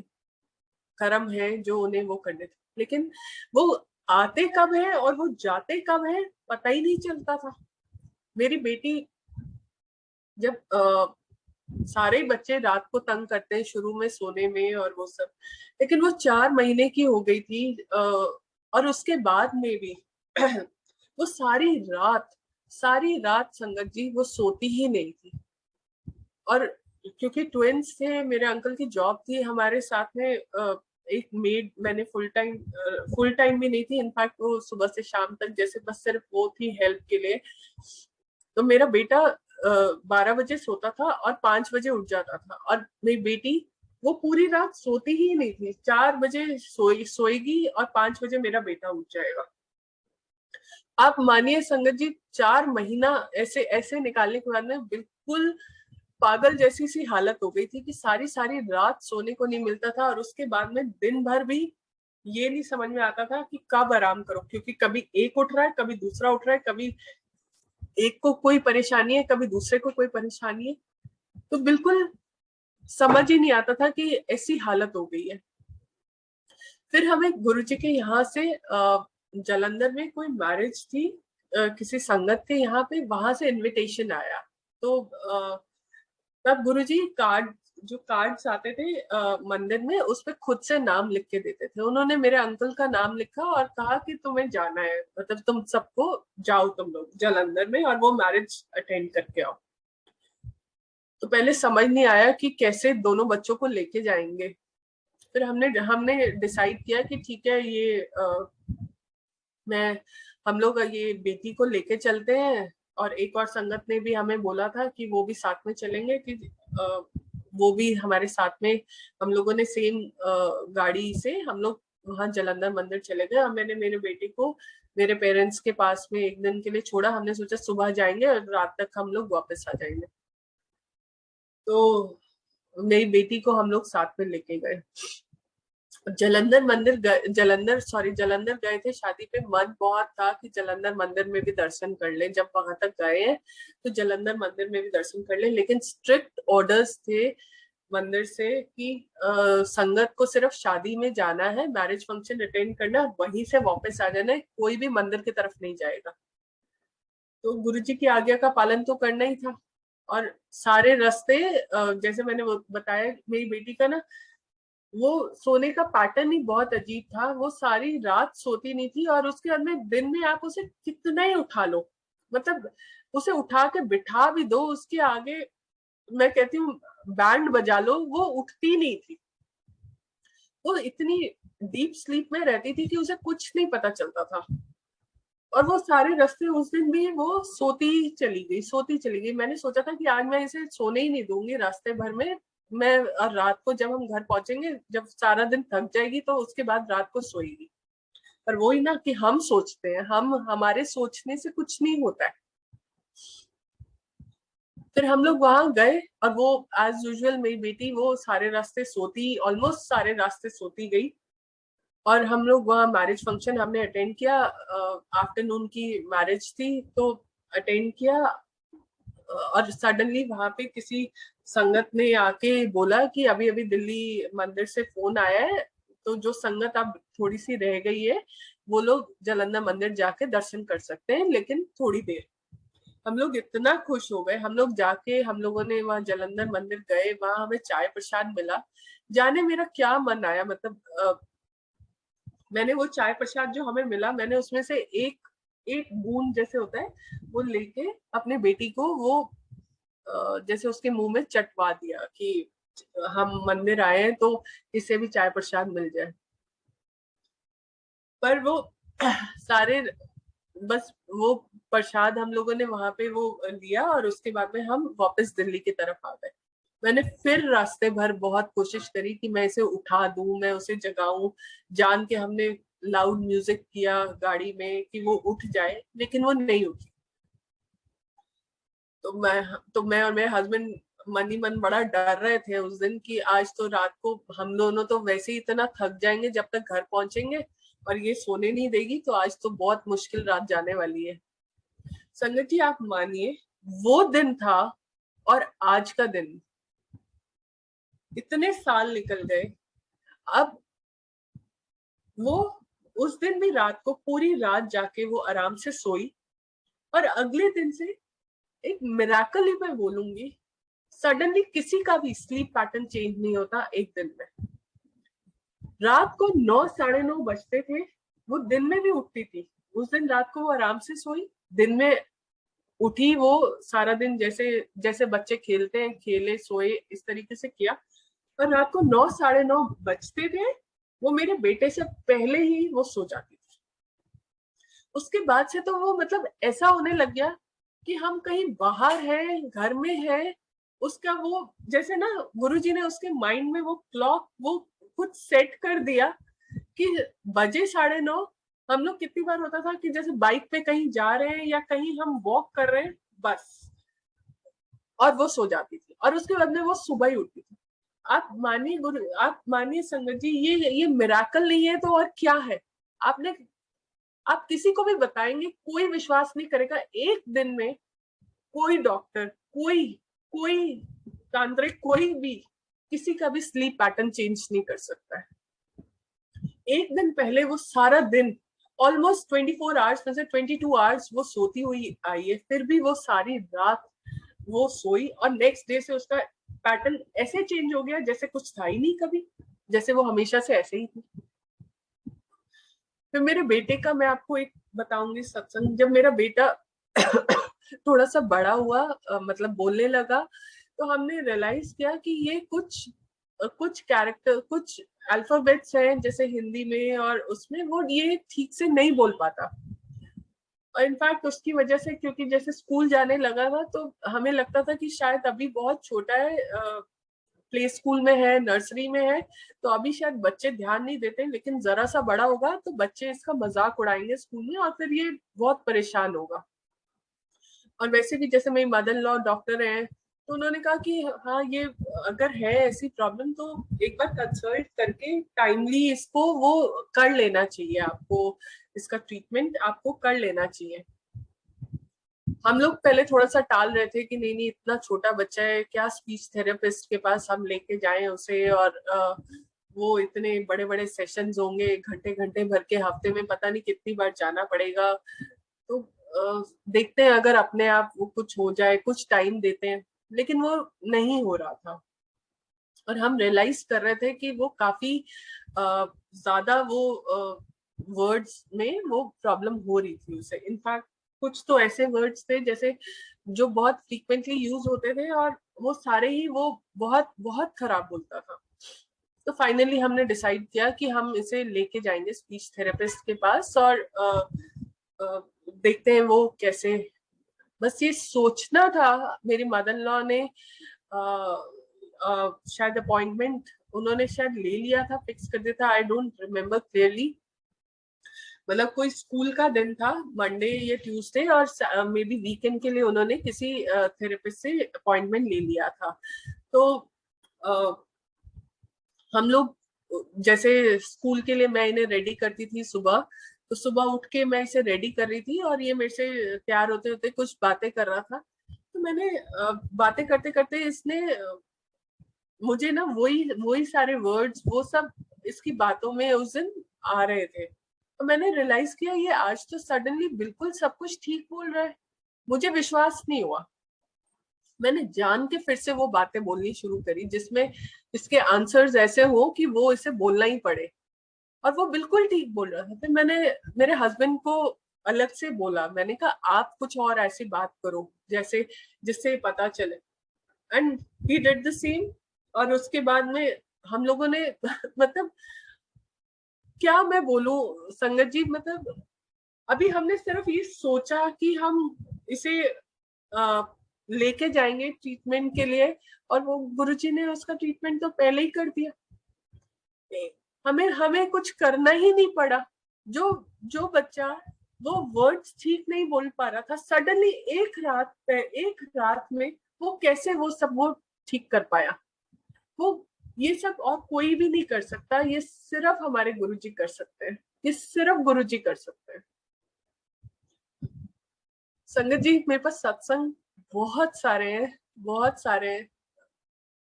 कर्म है जो उन्हें वो करने थे, लेकिन वो आते कब है और वो जाते कब है पता ही नहीं चलता था। मेरी बेटी जब सारे बच्चे रात को तंग करते हैं शुरू में सोने में और वो सब, लेकिन वो 4 महीने की हो गई थी, और उसके बाद में भी वो सारी रात संगत जी वो सोती ही नहीं थी। और क्योंकि ट्विंस थे, मेरे अंकल की जॉब थी, हमारे साथ में एक मेड मैंने फुल टाइम भी नहीं थी, इनफैक्ट वो सुबह से शाम तक जैसे बस सिर्फ वो थी हेल्प के लिए। तो मेरा बेटा 12 बजे सोता था और 5 बजे उठ जाता था, और मेरी बेटी वो पूरी रात सोती ही नहीं थी, 4 बजे सोएगी और 5 बजे मेरा बेटा उठ जाएगा। आप मानिए संगत जी, 4 महीना ऐसे ऐसे निकालने के बाद में बिल्कुल पागल जैसी सी हालत हो गई थी कि सारी सारी रात सोने को नहीं मिलता था, और उसके बाद में दिन भर भी ये नहीं समझ में आता था कि कब आराम करो, क्योंकि कभी एक उठ रहा है, कभी दूसरा उठ रहा है, कभी एक को कोई परेशानी है, कभी दूसरे को कोई परेशानी है। तो बिल्कुल समझ ही नहीं आता था कि ऐसी हालत हो गई है। फिर हमें गुरुजी के यहाँ से जालंधर में कोई मैरिज थी, किसी संगत के यहाँ पे, वहां से इनविटेशन आया। तो तब गुरुजी जो कार्ड्स आते थे मंदिर में, उस पे खुद से नाम लिख के देते थे। उन्होंने मेरे अंकल का नाम लिखा और कहा कि तुम्हें जाना है, मतलब तुम सबको जाओ, तुम लोग जालंधर में, और वो मैरिज अटेंड करके आओ। तो पहले समझ नहीं आया कि कैसे दोनों बच्चों को लेके जाएंगे। फिर हमने डिसाइड किया कि ठीक है, ये मैं हम लोग ये बेटी को लेके चलते हैं। और एक और संगत ने भी हमें बोला था कि वो भी साथ में चलेंगे, कि वो भी हमारे साथ में, हम लोगों ने सेम गाड़ी से हम लोग वहां जालंधर मंदिर चले गए। और मैंने मेरे बेटी को मेरे पेरेंट्स के पास में एक दिन के लिए छोड़ा। हमने सोचा सुबह जाएंगे और रात तक हम लोग वापस आ जाएंगे। तो मेरी बेटी को हम लोग साथ में लेके गए। जालंधर गए थे शादी पे। मन बहुत था कि जालंधर मंदिर में भी दर्शन कर लें, जब वहां तक गए हैं तो जालंधर मंदिर में भी दर्शन कर लें, लेकिन स्ट्रिक्ट ऑर्डर्स थे मंदिर से कि संगत को सिर्फ शादी में जाना है, मैरिज फंक्शन अटेंड करना, वहीं से वापस आ जाना है, कोई भी मंदिर की तरफ नहीं जाएगा। तो गुरुजी की आज्ञा का पालन तो करना ही था। और सारे रास्ते जैसे मैंने वो बताया, मेरी बेटी का ना वो सोने का पैटर्न ही बहुत अजीब था, वो सारी रात सोती नहीं थी, और उसके बाद में दिन में आप उसे कितना ही उठा लो, मतलब उसे उठा के बिठा भी दो उसके आगे, मैं कहती हूँ बैंड बजा लो, वो उठती नहीं थी। वो इतनी डीप स्लीप में रहती थी कि उसे कुछ नहीं पता चलता था। और वो सारे रास्ते उस दिन भी वो सोती चली गई। मैंने सोचा था कि आज मैं इसे सोने ही नहीं दूंगी रास्ते भर में। मैं, और रात को जब हम घर पहुंचेंगे, जब सारा दिन थक जाएगी तो उसके बाद रात को सोएगी। पर वही ना कि हम सोचते हैं, हम हमारे सोचने से कुछ नहीं होता है। फिर हम लोग वहां गए, और वो एज यूजुअल मेरी बेटी वो सारे रास्ते सोती, ऑलमोस्ट सारे रास्ते सोती गई। और हम लोग वहाँ मैरिज फंक्शन हमने अटेंड किया, आफ्टरनून की मैरिज थी तो अटेंड किया। और सडनली वहां पे किसी संगत ने आके बोला कि अभी अभी दिल्ली मंदिर से फोन आया है, तो जो संगत अब थोड़ी सी रह गई है वो लोग जालंधर मंदिर जाके दर्शन कर सकते हैं, लेकिन थोड़ी देर। हम लोग इतना खुश हो गए, हम लोग जाके हम लोगों ने वहां जालंधर मंदिर गए, वहां हमें चाय प्रसाद मिला। जाने मेरा क्या मन आया, मतलब मैंने वो चाय प्रसाद जो हमें मिला, मैंने उसमें से एक एक बूंद जैसे होता है वो लेके अपने बेटी को वो जैसे उसके मुंह में चटवा दिया कि हम मंदिर आए हैं तो इसे भी चाय प्रसाद मिल जाए। पर वो सारे, बस वो प्रसाद हम लोगों ने वहां पे वो लिया, और उसके बाद में हम वापस दिल्ली की तरफ आ गए। मैंने फिर रास्ते भर बहुत कोशिश करी कि मैं इसे उठा दूं, मैं उसे जगाऊं, जान के हमने लाउड म्यूजिक किया गाड़ी में कि वो उठ जाए, लेकिन वो नहीं उठी। तो मैं और मेरे हस्बैंड मन ही मन बड़ा डर रहे थे उस दिन कि आज तो रात को हम दोनों तो वैसे ही इतना थक जाएंगे जब तक घर पहुंचेंगे, और ये सोने नहीं देगी, तो आज तो बहुत मुश्किल रात जाने वाली है। संगत जी आप मानिए, वो दिन था और आज का दिन, इतने साल निकल गए। अब वो उस दिन भी रात को पूरी रात जाके वो आराम से सोई, और अगले दिन से एक मिराकल ही मैं बोलूंगी, सडनली किसी का भी स्लीप पैटर्न चेंज नहीं होता एक दिन में। रात को 9 साढ़े 9 बजते थे, वो दिन में भी उठती थी। उस दिन रात को वो आराम से सोई, दिन में उठी, वो सारा दिन जैसे जैसे बच्चे खेलते हैं खेले सोए इस तरीके से किया। और रात को 9 साढ़े 9 बजते थे, वो मेरे बेटे से पहले ही वो सो जाती थी। उसके बाद से तो वो मतलब ऐसा होने लग गया कि हम कहीं बाहर हैं घर में है, उसका वो जैसे ना गुरुजी ने उसके माइंड में वो क्लॉक वो खुद सेट कर दिया कि बजे 9:30। हम लोग कितनी बार होता था कि जैसे बाइक पे कहीं जा रहे हैं या कहीं हम वॉक कर रहे हैं, बस, और वो सो जाती थी, और उसके बाद में वो सुबह ही उठती थी। आप मानिए गुरु, आप मानिए संगत जी, ये मिराकल नहीं है तो और क्या है। आपने, आप किसी को भी बताएंगे कोई विश्वास नहीं करेगा। एक दिन में कोई डॉक्टर, कोई कोई तांत्रिक, कोई भी किसी का भी स्लीप पैटर्न चेंज नहीं कर सकता है। एक दिन पहले वो सारा दिन, ऑलमोस्ट 24 आवर्स में से 22 आवर्स वो सोती हुई आई है, फिर भी वो सारी रात वो सोई, और नेक्स्ट डे से उसका पैटर्न ऐसे चेंज हो गया जैसे कुछ था ही नहीं कभी, जैसे वो हमेशा से ऐसे ही थी। फिर मेरे बेटे का मैं आपको एक बताऊंगी सत्संग। जब मेरा बेटा थोड़ा सा बड़ा हुआ, मतलब बोलने लगा, तो हमने रियलाइज किया कि ये कुछ कैरेक्टर, कुछ अल्फाबेट्स हैं जैसे हिंदी में, और उसमें वो ये ठीक से नहीं बोल पाता। और इनफैक्ट उसकी वजह से, क्योंकि जैसे स्कूल जाने लगा था तो हमें लगता था कि शायद अभी बहुत छोटा है, प्ले स्कूल में है, नर्सरी में है, तो अभी शायद बच्चे ध्यान नहीं देते, लेकिन जरा सा बड़ा होगा तो बच्चे इसका मजाक उड़ाएंगे स्कूल में, और फिर ये बहुत परेशान होगा। और वैसे भी जैसे मेरी मदर लॉ डॉक्टर हैं, तो उन्होंने कहा कि हाँ, ये अगर है ऐसी प्रॉब्लम तो एक बार कंसल्ट करके टाइमली इसको वो कर लेना चाहिए, आपको इसका ट्रीटमेंट आपको कर लेना चाहिए। हम लोग पहले थोड़ा सा टाल रहे थे कि नहीं नहीं, इतना छोटा बच्चा है, क्या स्पीच थेरेपिस्ट के पास हम लेके जाएं उसे, और वो इतने बड़े बड़े सेशंस होंगे, घंटे घंटे भर के, हफ्ते में पता नहीं कितनी बार जाना पड़ेगा। तो देखते हैं अगर अपने आप वो कुछ हो जाए, कुछ टाइम देते हैं, लेकिन वो नहीं हो रहा था। और हम रियलाइज कर रहे थे कि वो काफी ज्यादा वो वर्ड्स में वो प्रॉब्लम हो रही थी उसे। इनफैक्ट कुछ तो ऐसे वर्ड्स थे जैसे जो बहुत फ्रीक्वेंटली यूज होते थे और वो सारे ही वो बहुत बहुत खराब बोलता था। तो फाइनली हमने डिसाइड किया कि हम इसे लेके जाएंगे स्पीच थेरेपिस्ट के पास और देखते हैं वो कैसे। बस ये सोचना था। मेरी मदर इन लॉ ने शायद अपॉइंटमेंट उन्होंने शायद ले लिया था, फिक्स कर दिया था, आई डोंट रिमेम्बर क्लियरली। मतलब कोई स्कूल का दिन था, मंडे या ट्यूसडे, और मे बी वीकेंड के लिए उन्होंने किसी थेरेपिस्ट से अपॉइंटमेंट ले लिया था। तो हम लोग जैसे स्कूल के लिए मैं इन्हें रेडी करती थी सुबह, तो सुबह उठ के मैं इसे रेडी कर रही थी और ये मेरे से तैयार होते होते कुछ बातें कर रहा था। तो मैंने बातें करते करते इसने मुझे ना वही वही सारे वर्ड्स वो सब इसकी बातों में उस दिन आ रहे थे। तो मैंने रियलाइज किया ये आज तो सडनली बिल्कुल सब कुछ ठीक बोल रहा है। मुझे विश्वास नहीं हुआ। मैंने जान के फिर से वो बातें बोलनी शुरू करी जिसमें इसके आंसर्स ऐसे हो कि वो इसे बोलना ही पड़े। और वो बिल्कुल ठीक बोल रहा था। फिर मैंने मेरे हस्बैंड को अलग से बोला, मैंने कहा आप कुछ और ऐसी बात करो जैसे जिससे पता चले। And he did the same. और उसके बाद में हम लोगों ने मतलब क्या मैं बोलूं संगत जी, मतलब अभी हमने सिर्फ ये सोचा कि हम इसे लेके जाएंगे ट्रीटमेंट के लिए, और वो गुरुजी ने उसका ट्रीटमेंट तो पहले ही कर दिया। हमें हमें कुछ करना ही नहीं पड़ा। जो जो बच्चा वो वर्ड्स ठीक नहीं बोल पा रहा था, सडनली एक रात में वो कैसे वो सब वो ठीक कर पाया। वो ये सब और कोई भी नहीं कर सकता, ये सिर्फ हमारे गुरुजी कर सकते हैं। ये सिर्फ गुरुजी कर सकते हैं। संगत जी मेरे पास सत्संग बहुत सारे हैं, बहुत सारे हैं।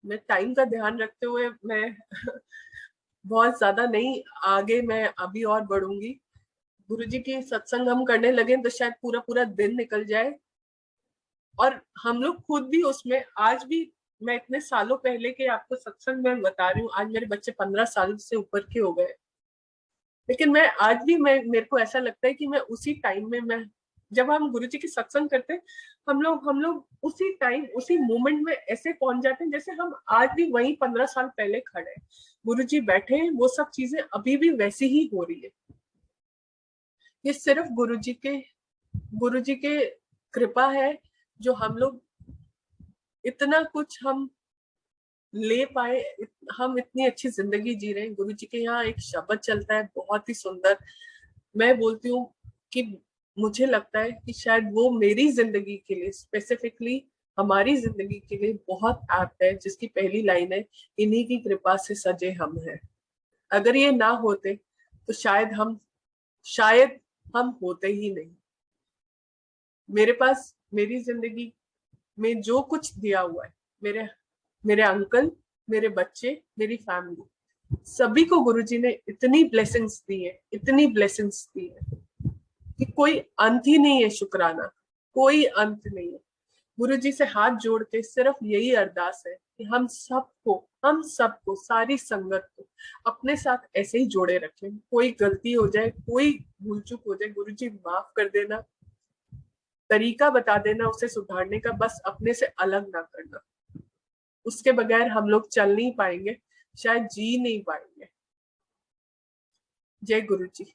मैं टाइम का ध्यान रखते हुए मैं बहुत ज्यादा नहीं आगे मैं अभी और बढ़ूंगी। गुरुजी की सत्संग हम करने लगे तो शायद पूरा पूरा दिन निकल जाए। और हम लोग खुद भी उसमें आज भी, मैं इतने सालों पहले के आपको सत्संग में बता रही हूँ, आज मेरे बच्चे 15 साल से ऊपर के हो गए। लेकिन मैं आज भी मेरे को ऐसा लगता है कि मैं उसी टाइम में मैं जब हम गुरुजी की सत्संग करते हैं, हम लोग उसी टाइम उसी मोमेंट में ऐसे पहुंच जाते हैं जैसे हम आज भी वही 15 साल पहले खड़े हैं। गुरुजी बैठे हैं, वो सब चीजें अभी भी वैसी ही हो रही है। ये सिर्फ गुरुजी के कृपा है जो हम लोग इतना कुछ हम ले पाए। हम इतनी अच्छी जिंदगी जी रहे हैं। गुरु जी के यहाँ एक शब्द चलता है बहुत ही सुंदर। मैं बोलती हूँ कि मुझे लगता है कि शायद वो मेरी जिंदगी के लिए स्पेसिफिकली, हमारी जिंदगी के लिए बहुत एप्ट है, जिसकी पहली लाइन है, इन्हीं की कृपा से सजे हम हैं। अगर ये ना होते तो शायद हम होते ही नहीं। मेरे पास मेरी जिंदगी में जो कुछ दिया हुआ है, मेरे मेरे अंकल, मेरे बच्चे, मेरी फैमिली, सभी को गुरुजी ने इतनी ब्लेसिंग्स दी है, इतनी ब्लेसिंग्स दी है कि कोई अंत ही नहीं है शुक्राना। कोई अंत नहीं है। गुरुजी से हाथ जोड़ के सिर्फ यही अरदास है कि हम सबको सारी संगत को अपने साथ ऐसे ही जोड़े रखें। कोई गलती हो जाए, कोई भूल चूक हो जाए, गुरुजी माफ कर देना, तरीका बता देना उसे सुधारने का, बस अपने से अलग ना करना। उसके बगैर हम लोग चल नहीं पाएंगे, शायद जी नहीं पाएंगे। जय गुरु जी।